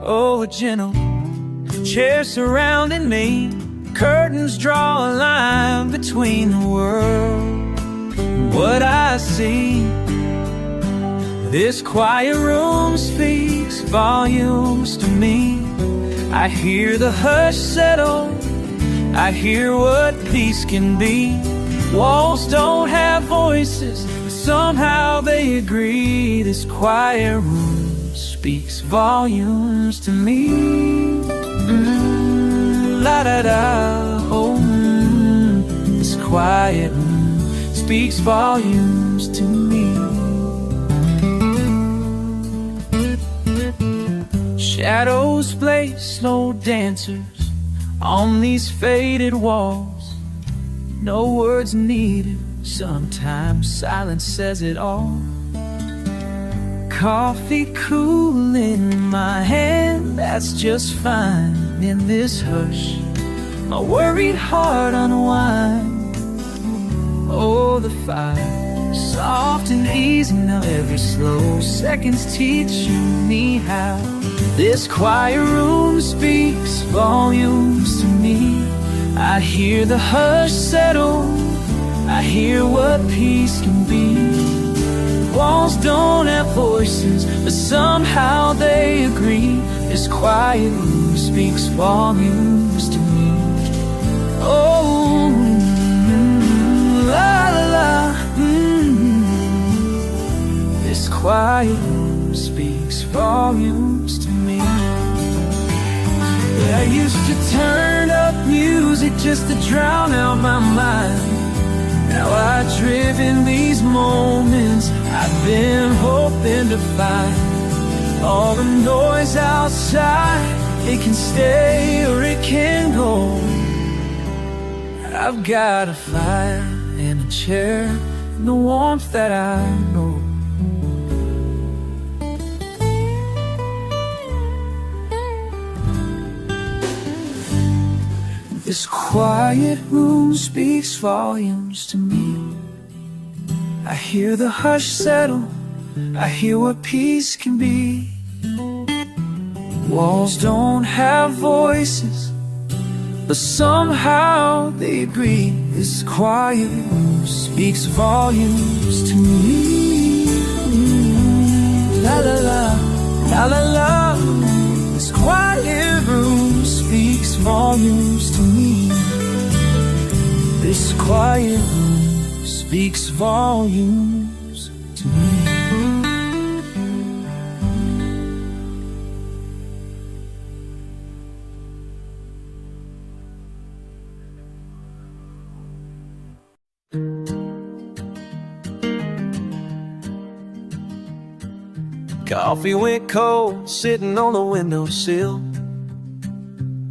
Oh, a gentle chair surrounding me, curtains draw a line between the world and what I see. This quiet room speaks volumes to me. I hear the hush settle, I hear what peace can be. Walls don't have voices, but somehow they agree. This quiet room speaks volumes to me. La da da, oh, this quiet room speaks volumes to me. Shadows play slow dancers on these faded walls. No words needed, sometimes silence says it all. Coffee cool in my hand, that's just fine. In this hush, my worried heart unwinds. Oh, the fire soft and easy now. Every slow second's teaching me how. This quiet room speaks volumes to me. I hear the hush settle, I hear what peace can be. Walls don't have voices, but somehow they agree. This quiet room speaks volumes to me. Oh, la la la. This quiet room speaks volumes to me. I used to turn up music just to drown out my mind. Now I've driven these moments I've been hoping to find. All the noise outside, it can stay or it can go. I've got a fire and a chair and the warmth that I know. This quiet room speaks volumes to me. I hear the hush settle, I hear what peace can be. Walls don't have voices, but somehow they agree. This quiet room speaks volumes to me. La la la, la la la. This quiet room speaks volumes to me. This quiet room speaks volumes to me. Coffee went cold, sitting on the windowsill.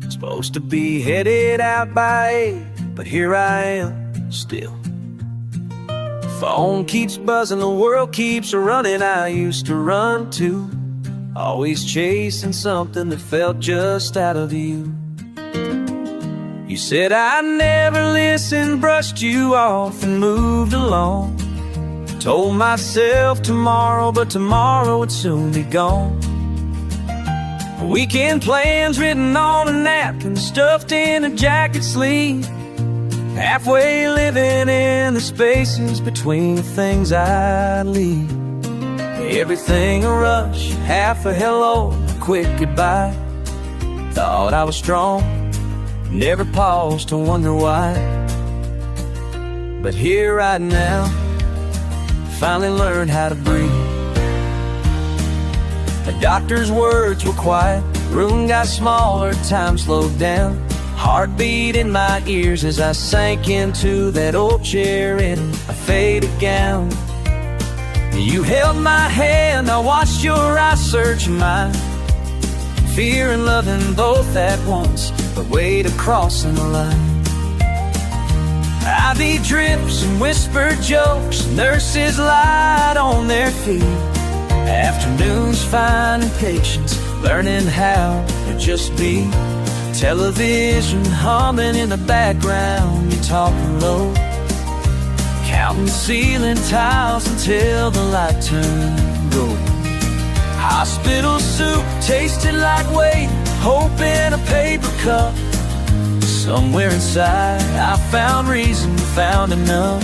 Supposed to be headed out by 8, but here I am still. Phone keeps buzzing, the world keeps running. I used to run too, always chasing something that felt just out of you. You said I never listened, brushed you off and moved along. Told myself tomorrow, but tomorrow would soon be gone. Weekend plans written on a napkin, stuffed in a jacket sleeve. Halfway living in the spaces between the things I leave. Everything a rush, half a hello, a quick goodbye. Thought I was strong, never paused to wonder why. But here right now, finally learned how to breathe. The doctor's words were quiet, room got smaller, time slowed down. Heartbeat in my ears as I sank into that old chair in a faded gown. You held my hand, I watched your eyes search mine. Fear and loving both at once, but way to crossing the line. IV drips and whispered jokes, nurses lied on their feet. Afternoons finding patience, learning how to just be. Television humming in the background, you talking low. Counting ceiling tiles until the light turned gold. Hospital soup tasted like weight, hope in a paper cup. Somewhere inside I found reason, found enough.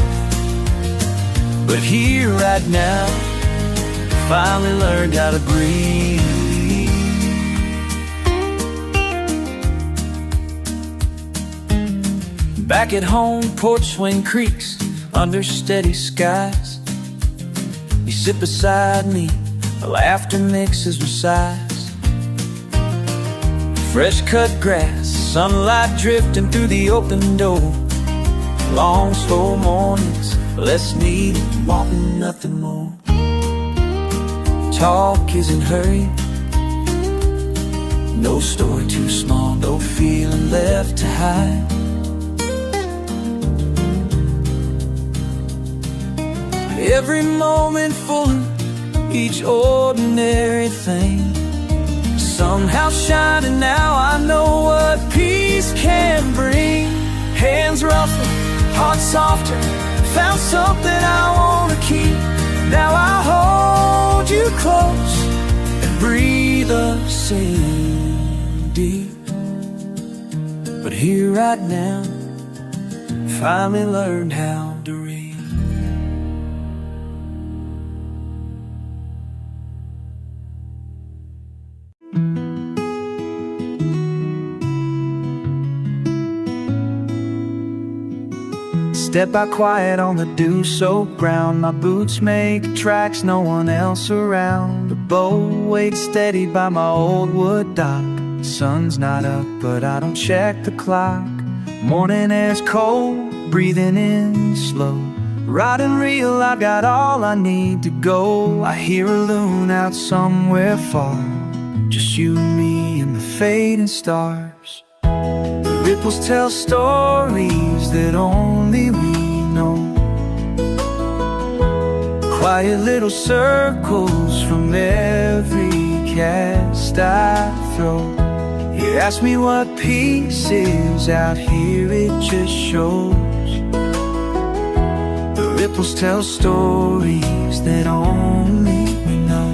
But here right now, finally learned how to breathe. Back at home, porch swing creaks under steady skies. You sit beside me, laughter mixes with sighs. Fresh cut grass, sunlight drifting through the open door. Long slow mornings, less needed, wanting nothing more. Talk isn't hurried, no story too small, no feeling left to hide. Every moment full of each ordinary thing, somehow shining now I know what peace can bring. Hands ruffling, heart softer, Found something I wanna keep. Now I hold you close and breathe the same deep. But here right now, finally learned how to read. Step by quiet on the dew-soaked ground. My boots make tracks, no one else around. The boat waits steady by my old wood dock. Sun's not up, but I don't check the clock. Morning air's cold, breathing in slow. Riding real, I've got all I need to go. I hear a loon out somewhere far, just you and me and the fading stars. The ripples tell stories that only we know. Quiet little circles from every cast I throw. You ask me what peace is, out here it just shows. The ripples tell stories that only we know.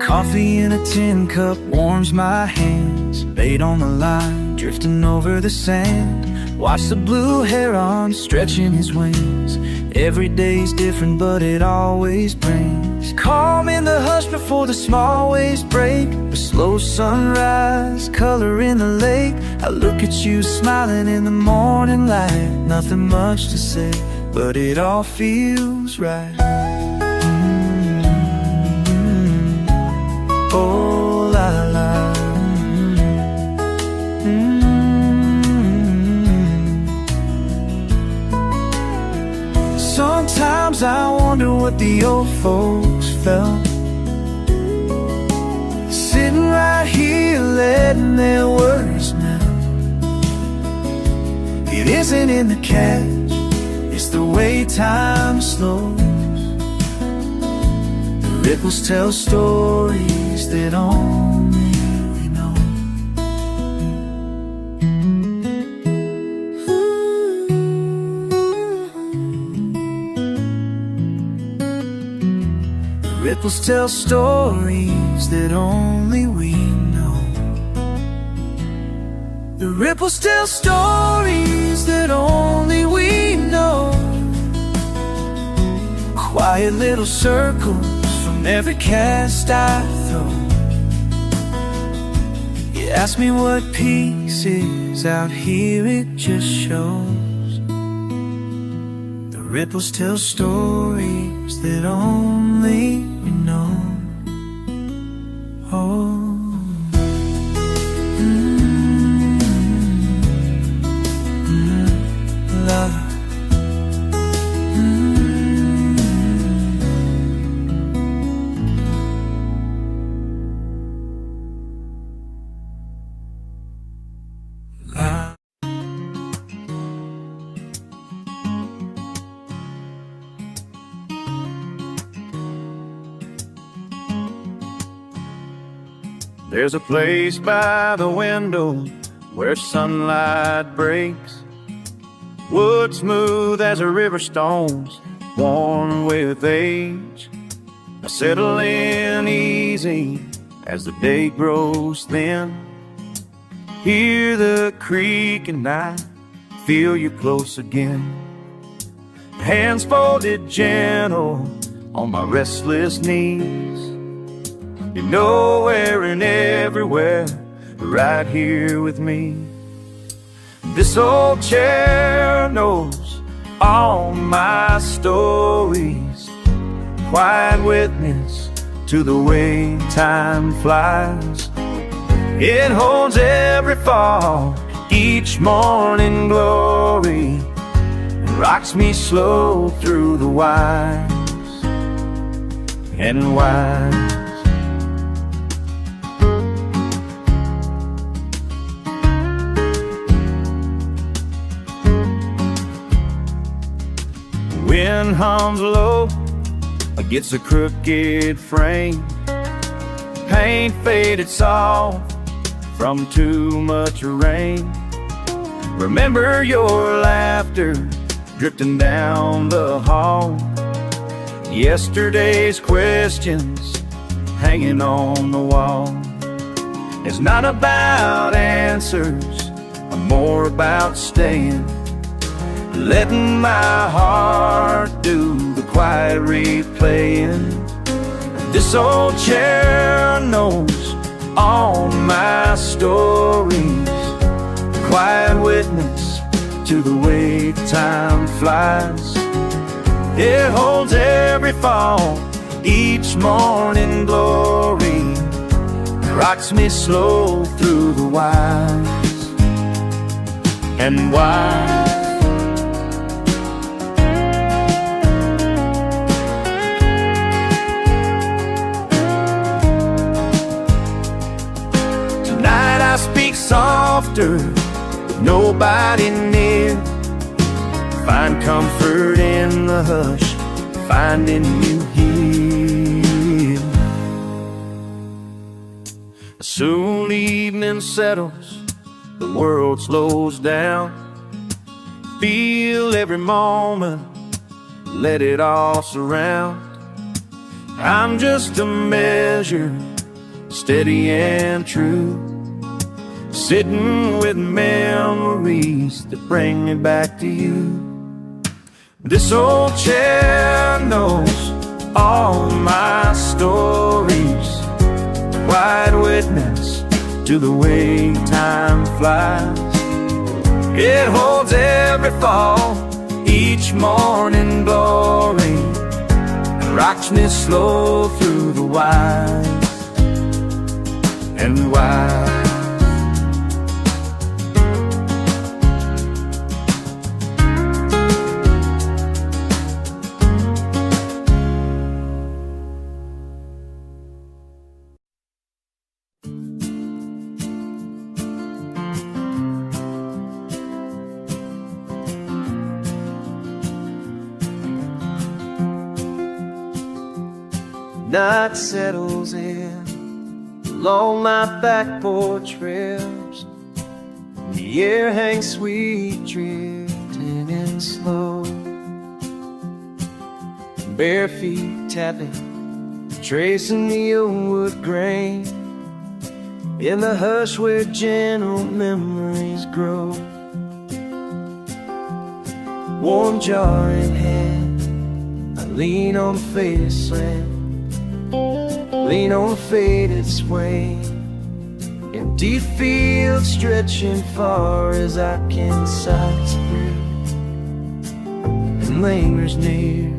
Coffee in a tin cup warms my hands. Bait on the line, drifting over the sand. Watch the blue heron stretching his wings. Every day's different, but it always brings calm in the hush before the small waves break. A slow sunrise, color in the lake. I look at you smiling in the morning light. Nothing much to say, but it all feels right. Oh la la. Sometimes I wonder what the old folks felt, sitting right here letting their words melt. It isn't in the catch, it's the way time slows. The ripples tell stories that only we know. Ripples tell stories that only we know. The ripples tell stories that only we know. Quiet little circles from every cast I throw. You ask me what peace is, out here it just shows. The ripples tell stories that only we know. Oh. Love. There's a place by the window where sunlight breaks, wood smooth as a river stones, worn with age. I settle in easy as the day grows thin. Hear the creak and I feel you close again. Hands folded gentle on my restless knees. You're nowhere and everywhere, right here with me. This old chair knows all my stories, quiet witness to the way time flies. It holds every fall, each morning glory, and rocks me slow through the wise and wise. Wind hums low against a crooked frame. Paint faded soft from too much rain. Remember your laughter drifting down the hall. Yesterday's questions hanging on the wall. It's not about answers, I'm more about staying, letting my heart do the quiet replaying. This old chair knows all my stories, quiet witness to the way time flies. It holds every fall, each morning glory, rocks me slow through the whys and whys. Tonight I speak softer, with nobody near. Find comfort in the hush, finding you here. Soon evening settles, the world slows down. Feel every moment, let it all surround. I'm just a measure, steady and true, sitting with memories that bring me back to you. This old chair knows all my stories, quiet witness to the way time flies. It holds every fall, each morning glory, and rocks me slow through the whys and whys. Night settles in along my back porch ribs. The air hangs sweet, drifting in slow. Bare feet tapping, tracing the old wood grain in the hush where gentle memories grow. Warm jar in hand, I lean on the faded slant, lean on the faded sway. Empty fields stretching far as I can sight through, and lingers near.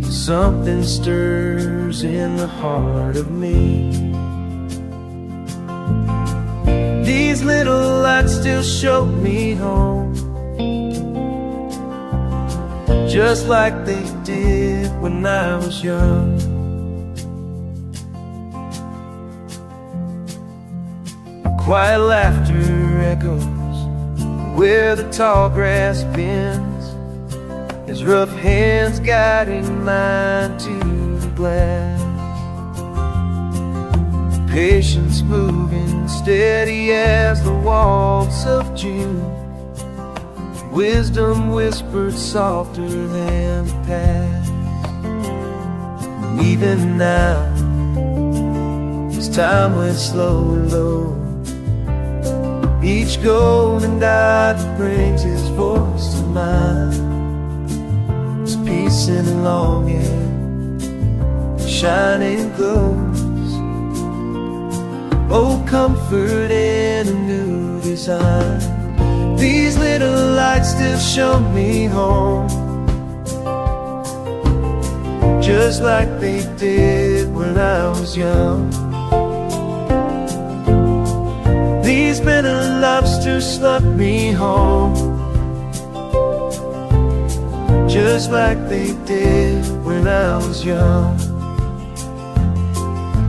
Something stirs in the heart of me. These little lights still show me home, just like they did when I was young. Quiet laughter echoes where the tall grass bends, his rough hands guiding mine to the glass. Patience moving steady as the waltz of June, wisdom whispered softer than the past. And even now, as time went slow and low, each golden dot brings his voice to mine. His peace and longing, shining glows. Oh, comfort in a new design. These little lights still show me home, just like they did when I was young. These bitter lobsters snuck me home, just like they did when I was young.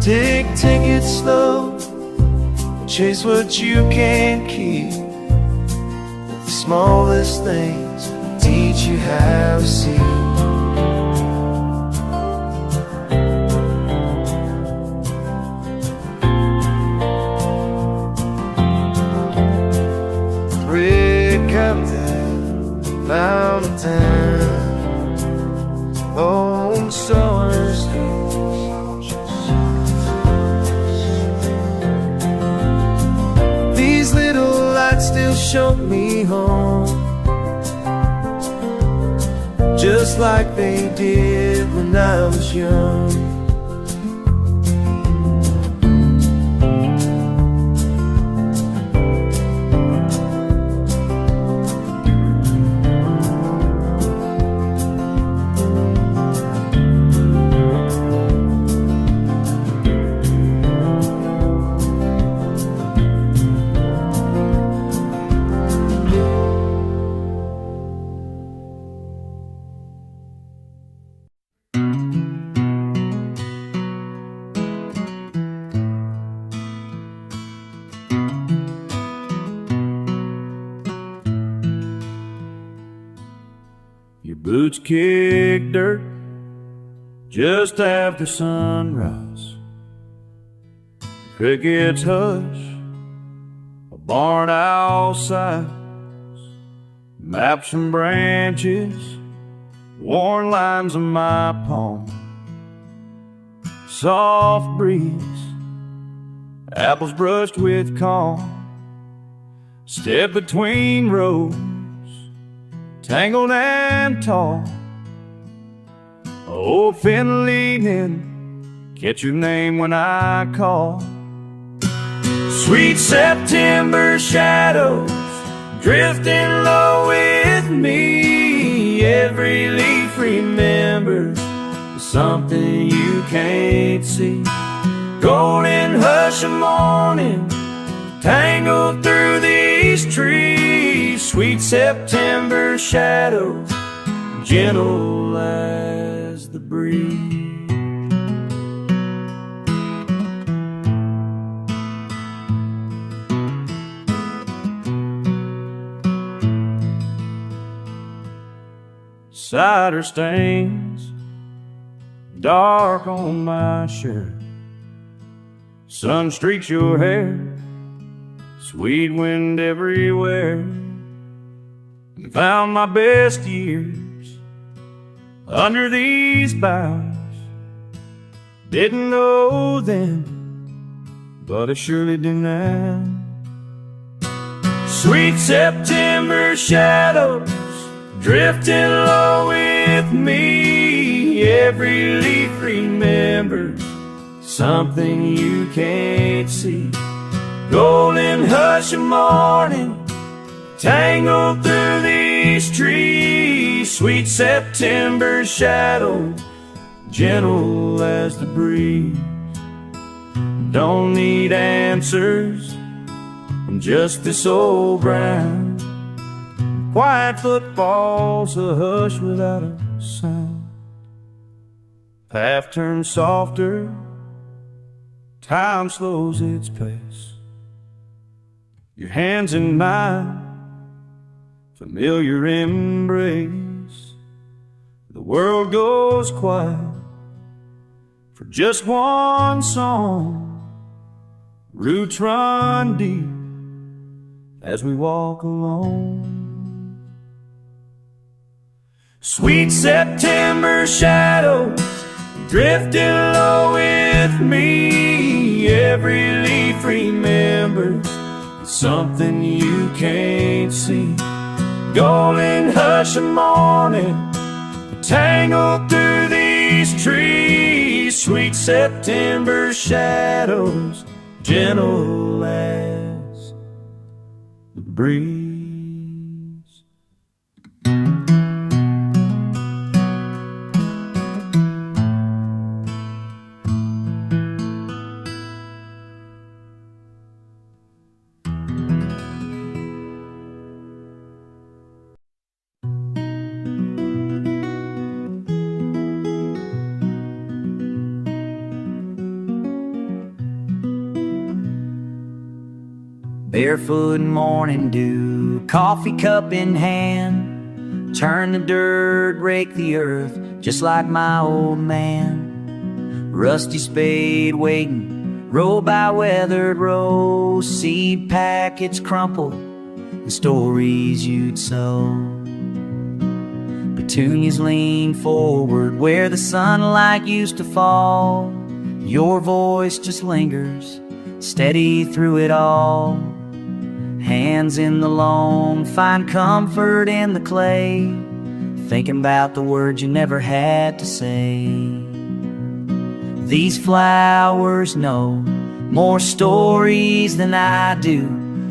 Take it slow, chase what you can't keep. The smallest things teach you how to see. fountain on summer street. These little lights still show me home, just like they did when I was young. Your boots kick dirt just after sunrise. Crickets hush, a barn owl sighs. Maps and branches, worn lines of my palm. Soft breeze, apples brushed with calm. Step between rows, tangled and tall. Old fin leaning, catch your name when I call. Sweet September shadows drifting low with me. Every leaf remembers something you can't see. Golden hush of morning tangled through these trees. Sweet September shadows, gentle as the breeze. Cider stains dark on my shirt. Sun streaks your hair, sweet wind everywhere. Found my best years under these boughs. Didn't know then, but I surely do now. Sweet September shadows drifting low with me. Every leaf remembers something you can't see. Golden hush of morning tangled through these trees. Sweet September shadow, gentle as the breeze. Don't need answers, just this old ground. Quiet footfalls, a hush without a sound. Path turns softer, time slows its pace. Your hands in mine, familiar embrace. The world goes quiet for just one song. Roots run deep as we walk along. Sweet September shadows drifting low with me. Every leaf remembers something you can't see. Golden hush of morning tangled through these trees. Sweet September shadows, gentle as the breeze. Barefoot morning dew, coffee cup in hand. Turn the dirt, rake the earth, just like my old man. Rusty spade waiting, row by weathered row. Seed packets crumpled, the stories you'd sow. Petunias lean forward where the sunlight used to fall. Your voice just lingers, steady through it all. Hands in the loam, find comfort in the clay, thinking about the words you never had to say. These flowers know more stories than I do,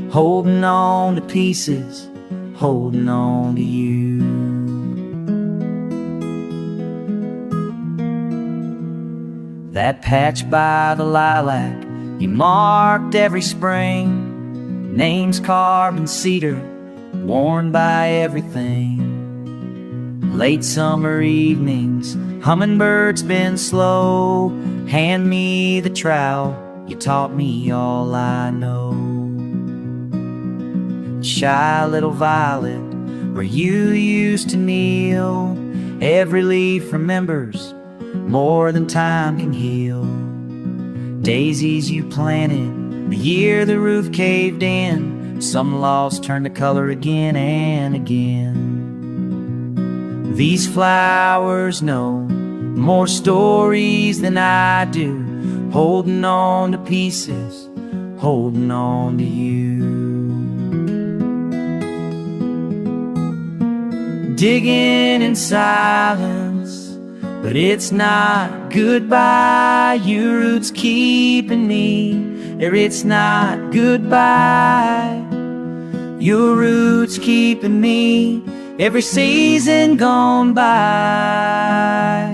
holding on to pieces, holding on to you. That patch by the lilac you marked every spring, names carved in cedar, worn by everything. Late summer evenings, hummingbirds been slow, hand me the trowel, you taught me all I know. Shy little violet, where you used to kneel, every leaf remembers more than time can heal. Daisies you planted the year the roof caved in, some lost turned to color again and again. These flowers know more stories than I do, holding on to pieces, holding on to you. Digging in silence, but it's not goodbye. Your roots keeping me, or it's not goodbye. Your roots keeping me, every season gone by.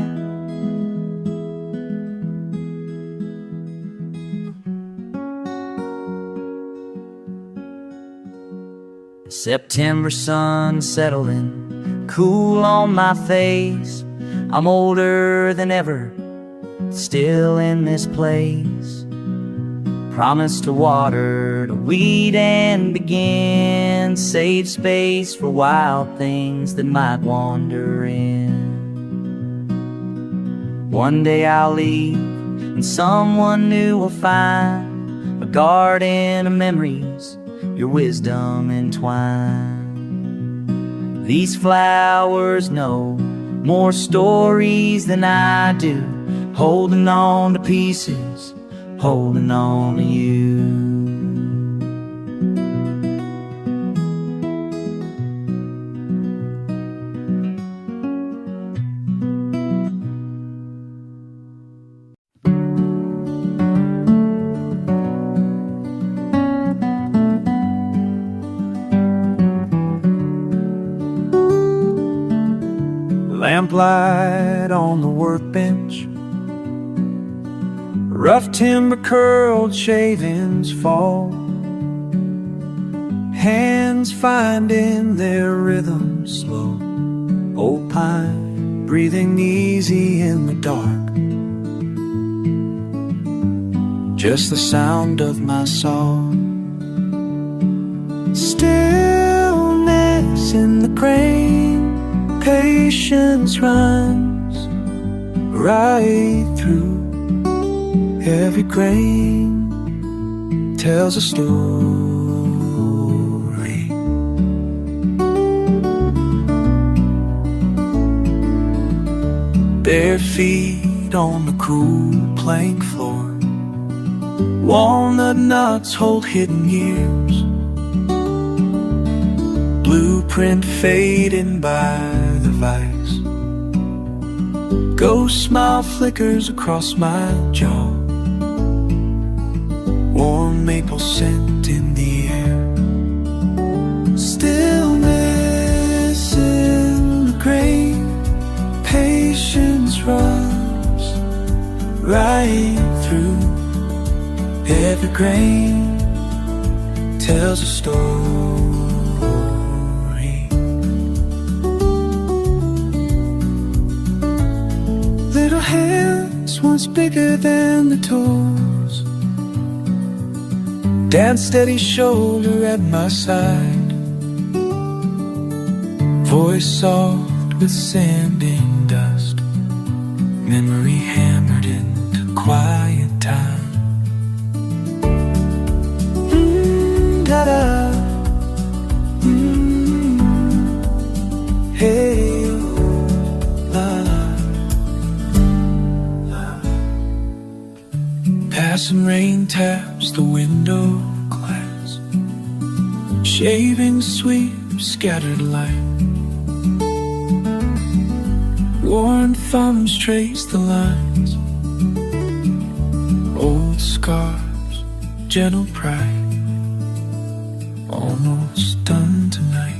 The September sun settling cool on my face. I'm older than ever, still in this place. Promise to water, to weed and begin, save space for wild things that might wander in. One day I'll leave, and someone new will find a garden of memories, your wisdom entwined. These flowers know more stories than I do, holding on to pieces, holding on to you. Lamplight on the workbench, rough timber curled shavings fall, hands finding their rhythm slow. Old pine breathing easy in the dark, just the sound of my song. Stillness in the crane, patience runs right through. Every grain tells a story. Bare feet on the cool plank floor, walnut nuts hold hidden years, blueprint fading by the vice. Ghost smile flickers across my jaw, warm maple scent in the air. Stillness in the grave, patience runs right through. Every grain tells a story. Little hands once bigger than the toes, Dad's steady shoulder at my side, voice soft with sanding dust, memory hammered into quiet time. Da-da, hey, taps the window glass. Shaving sweeps scattered light. Worn thumbs trace the lines. Old scars, gentle pride. Almost done tonight.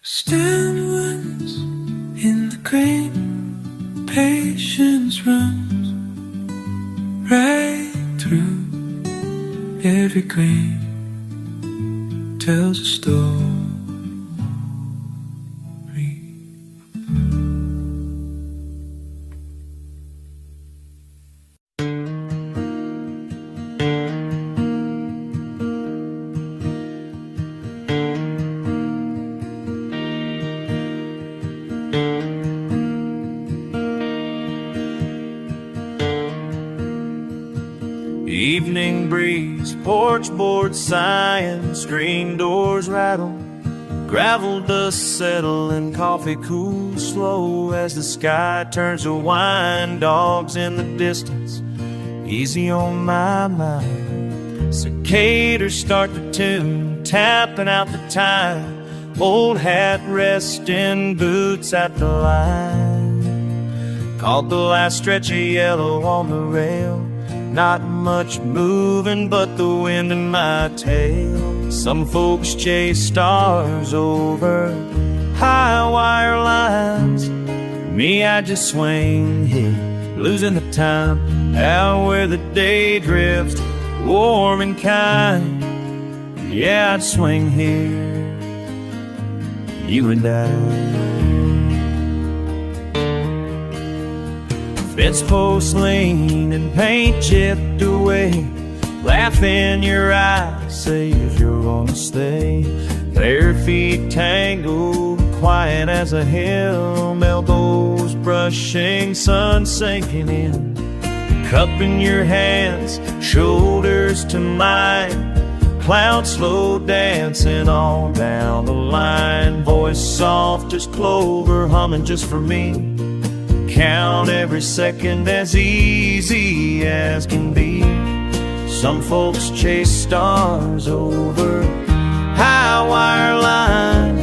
Stand once in the grain, patience runs right through every grain, tells a story. Evening breeze, porch board sighing, screen doors rattle, gravel dust settle, and coffee cools slow as the sky turns to wine. Dogs in the distance, easy on my mind. Cicadas start to tune, tapping out the time. Old hat resting, boots at the line. Caught the last stretch of yellow on the rail. Not much moving but the wind in my tail. Some folks chase stars over high wire lines. Me, I just swing here, losing the time out where the day drifts, warm and kind. Yeah, I'd swing here, you and I. Fence posts lean and paint chipped away. Laugh in your eyes, say if you're gonna stay. Bare feet tangled, quiet as a hill. Elbows brushing, sun sinking in. Cup in your hands, shoulders to mine. Clouds slow dancing all down the line. Voice soft as clover, humming just for me. Count every second as easy as can be. Some folks chase stars over high wire lines.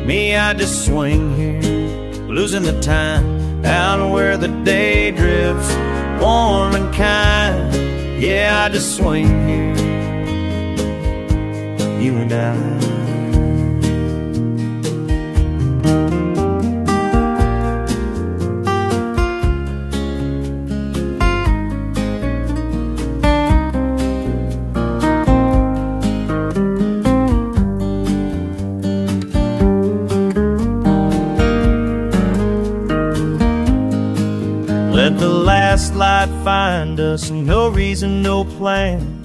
Me, I just swing here, losing the time out where the day drifts, warm and kind. Yeah, I just swing here, you and I. Let the last light find us, no reason, no plan.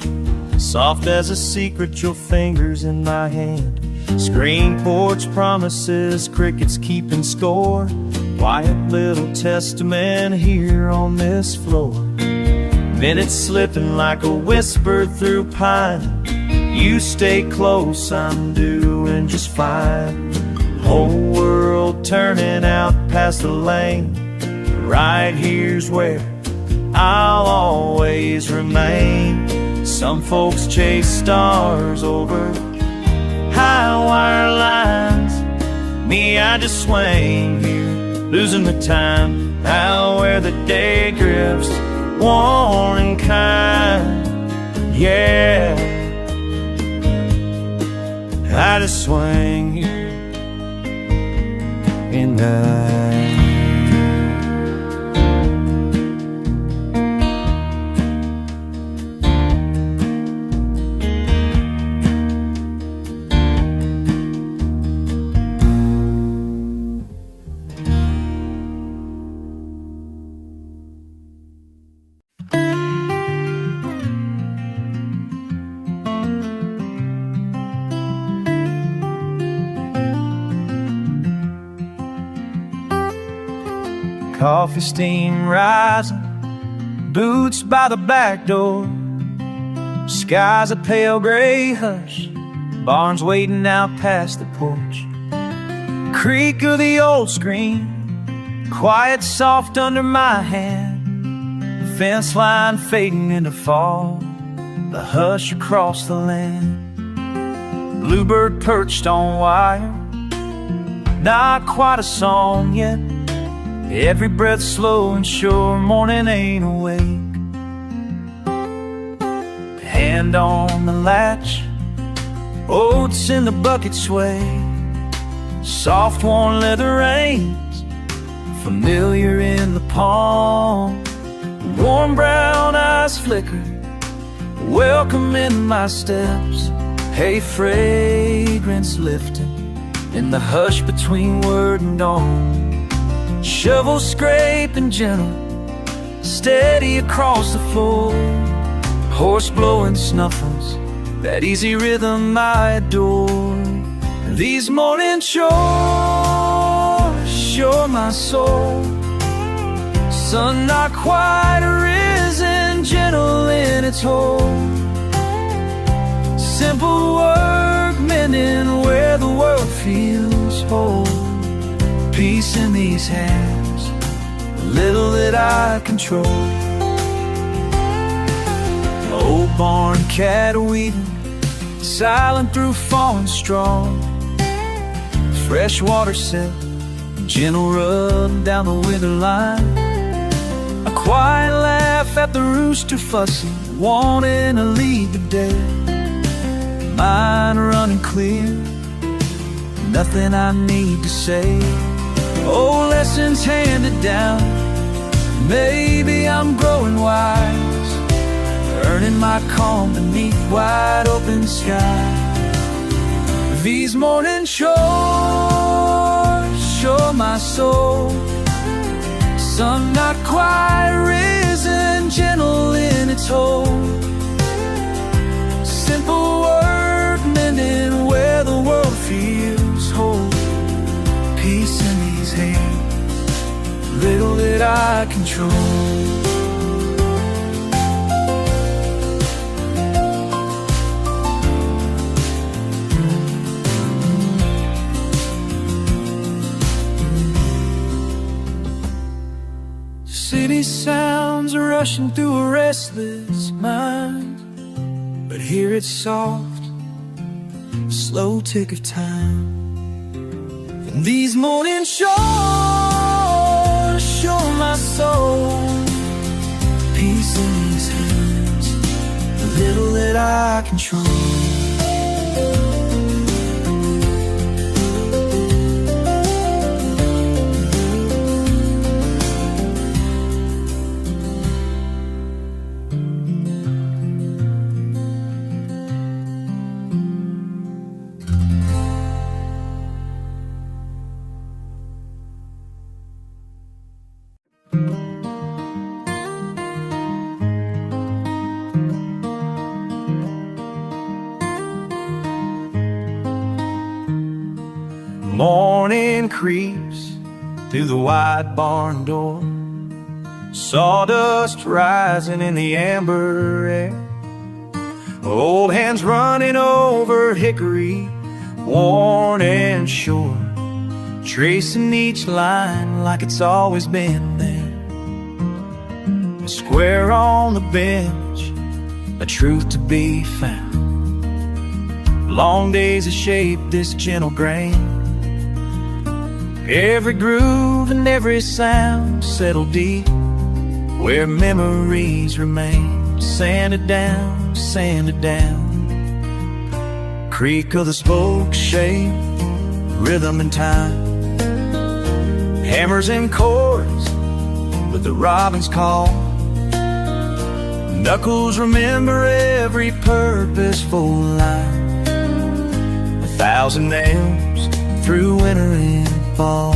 Soft as a secret, your fingers in my hand. Screen porch promises, crickets keeping score. Quiet little testament here on this floor. Minutes slipping like a whisper through pine. You stay close, I'm doing just fine. Whole world turning out past the lane. Right here's where I'll always remain. Some folks chase stars over high wire lines. Me, I just swing here, losing the time out where the day drifts, warm and kind. Yeah, I just swing here and I. coffee steam rising, boots by the back door. Sky's a pale gray hush, barns waiting out past the porch. Creak of the old screen, quiet soft under my hand. The fence line fading into fall, the hush across the land. Bluebird perched on wire, not quite a song yet. Every breath slow and sure, morning ain't awake. Hand on the latch, oats in the bucket sway. Soft worn leather reins, familiar in the palm. Warm brown eyes flicker, welcome in my steps. Hay fragrance lifting in the hush between word and dawn. Shovel scraping gentle, steady across the floor. Horse blowing snuffles, that easy rhythm I adore. These morning chores sure my soul. Sun not quite arisen, gentle in its hold. Simple work mending where the world feels whole. Peace in these hands, the little that I control. Old barn cat weeding, silent through falling straw. Fresh water set, gentle rub down the wither line. A quiet laugh at the rooster fussing, wanting to lead the day. Mind running clear, nothing I need to say. Old lessons handed down, maybe I'm growing wise, earning my calm beneath wide open sky. These morning chores show my soul. Sun not quite risen, gentle in its hold. Simple work mending where the world feels whole. Peace in these hands, little that I control. City sounds are rushing through a restless mind, but here it's soft, slow tick of time. And these morning shores show my soul. Peace in these hands, the little that I control. Morning creeps through the wide barn door, sawdust rising in the amber air. Old hands running over hickory, worn and sure, tracing each line like it's always been there. A square on the bench, a truth to be found. Long days have shaped this gentle grain. Every groove and every sound settled deep where memories remain. Sanded down, sanded down. Creak of the spoke shape, rhythm and time. Hammers and chords with the robin's call. Knuckles remember every purposeful line. 1,000 nails through winter and fall.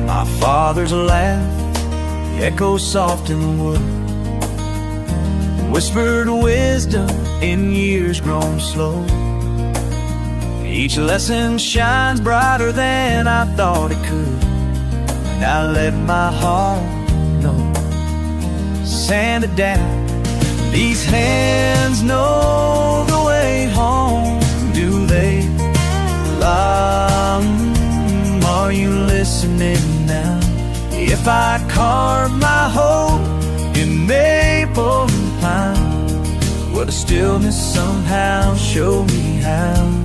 My father's laugh echoes soft in the wood, whispered wisdom in years grown slow. Each lesson shines brighter than I thought it could. And I let my heart know, sand it down. These hands know the way home, do they? Are you listening now? If I carve my hope in maple and pine, will the stillness somehow show me how?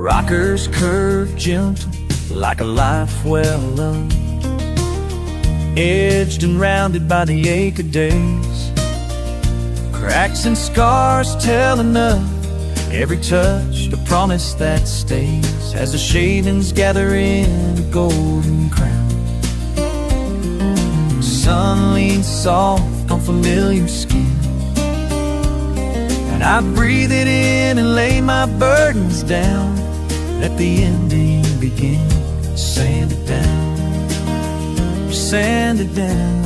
Rockers curve gentle like a life well loved, edged and rounded by the ache of days. Cracks and scars tell enough, every touch a promise that stays, as the shavings gather in a golden crown. Sun leans soft on familiar skin, and I breathe it in and lay my burdens down. Let the ending begin. Sand it down, sand it down.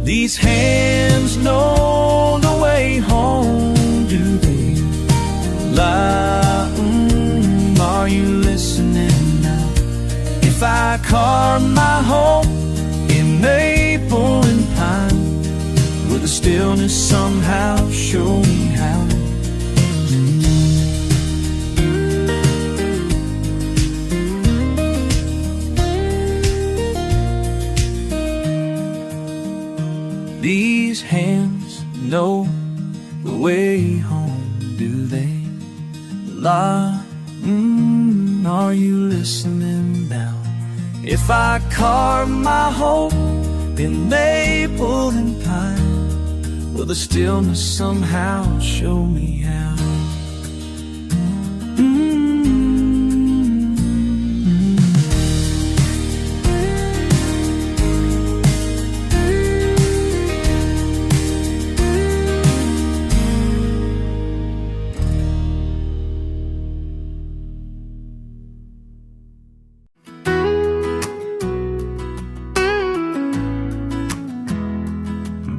These hands know the way home, do they? Are you listening now? If I carve my hope in maple and pine, will the stillness somehow show me how? These hands know the way home, do they? Are you listening now? If I carve my hope in maple and pine, will the stillness somehow show me how?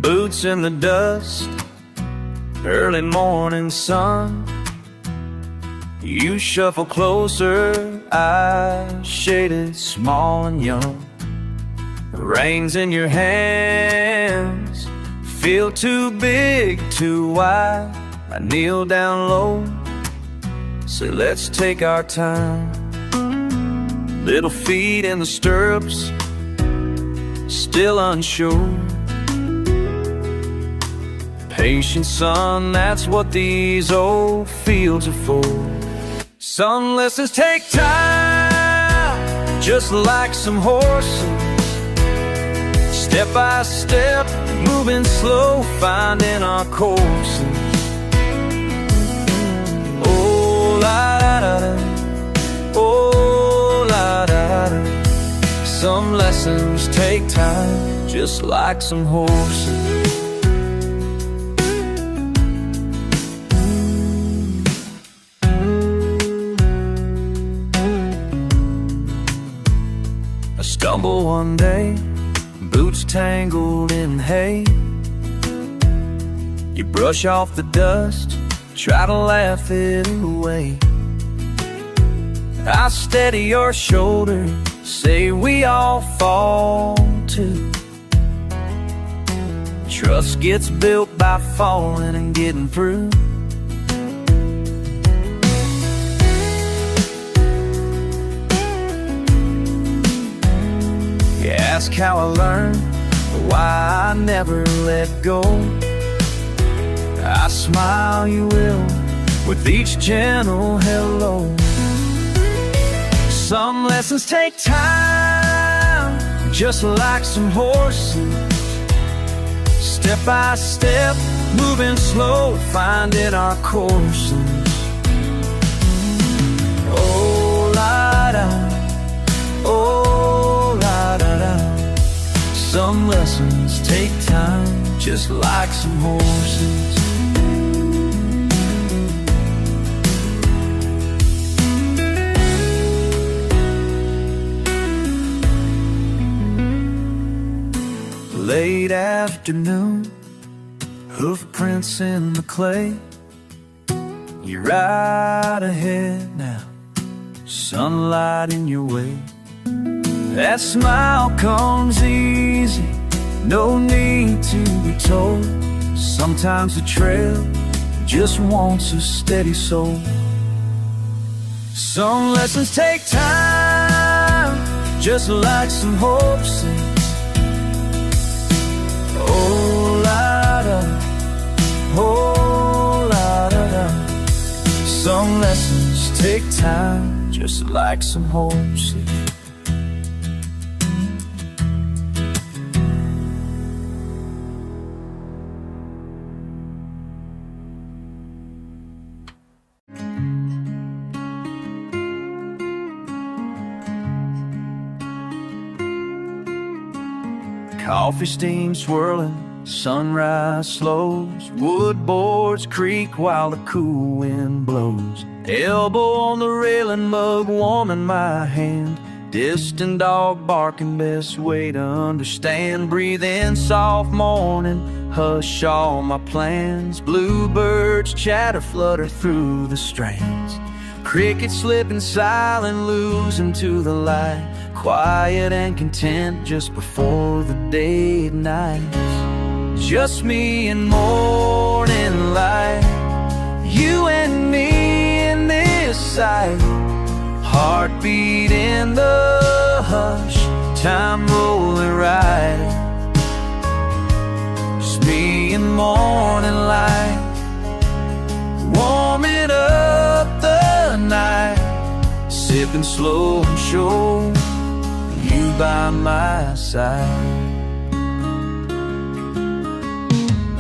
Boots in the dust, early morning sun. You shuffle closer, eyes shaded, small and young. The reins in your hands feel too big, too wide. I kneel down low, say let's take our time. Little feet in the stirrups, still unsure. Patient son, that's what these old fields are for. Some lessons take time, just like some horses. Step by step, moving slow, finding our courses. Oh, la da da da, oh, la da da. Some lessons take time, just like some horses. Stumble one day, boots tangled in hay. You brush off the dust, try to laugh it away. I steady your shoulder, say we all fall too. Trust gets built by falling and getting through. Ask how I learned, why I never let go. I smile, you will, with each gentle hello. Some lessons take time, just like some horses. Step by step, moving slow, finding our courses. Oh, la da, oh, la da da. Some lessons take time, just like some horses. Late afternoon, Hoofprints in the clay, you're right ahead now, sunlight in your way. That smile comes easy, no need to be told. Sometimes the trail just wants a steady soul. Some lessons take time, just like some hope sinks. Oh, la da, oh, la da da. Some lessons take time, just like some hope sinks. Coffee steam swirling, sunrise slows, wood boards creak while the cool wind blows. Elbow on the railing, mug warming my hand. Distant dog barking, best way to understand. Breathe in soft morning, hush all my plans. Bluebirds chatter, flutter through the strands. Crickets slipping silent, losing to the light. Quiet and content just before the day ignites. Just me and morning light, you and me in this sight. Heartbeat in the hush, time rolling right. Just me and morning light, warming up the night. Sipping slow and sure, you by my side.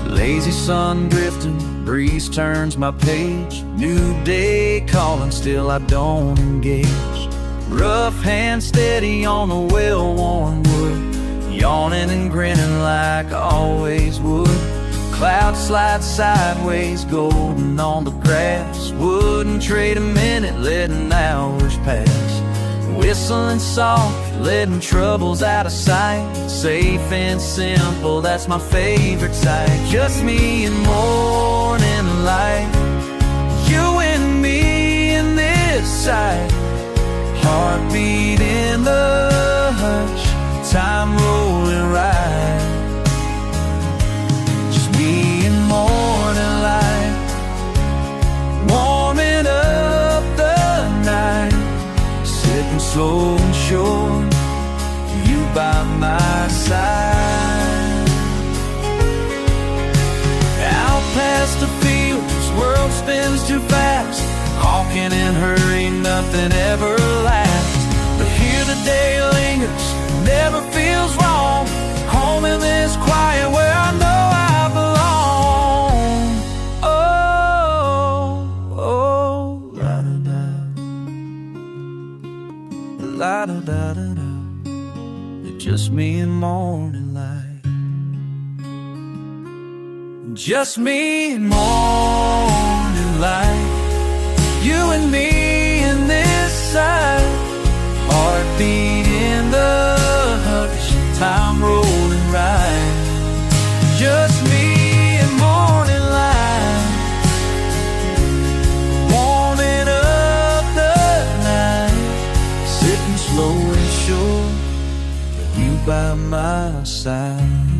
Lazy sun drifting, breeze turns my page. New day calling, still I don't engage. Rough hand steady on the well-worn wood, yawning and grinning like I always would. Clouds slide sideways, golden on the grass. Wouldn't trade a minute, letting hours pass. Whistling soft, letting troubles out of sight. Safe and simple, that's my favorite sight. Just me and morning light, you and me in this sight. Heartbeat in the hush, time rolling right. Just me and morning light, warming up the night. Sipping slow and sure, you by my side. Out past the fields, world spins too fast. Honking and hurry, nothing ever lasts. But here the day lingers, never feels wrong. Home in this quiet where I know I belong. Oh, oh, la da da, la da da da da. It's just me and morning light, just me and morning light. You and me in this sight. Heartbeat in the hush, time rolling right. Just me and morning light, warming up the night. Sitting slow and sure, you by my side.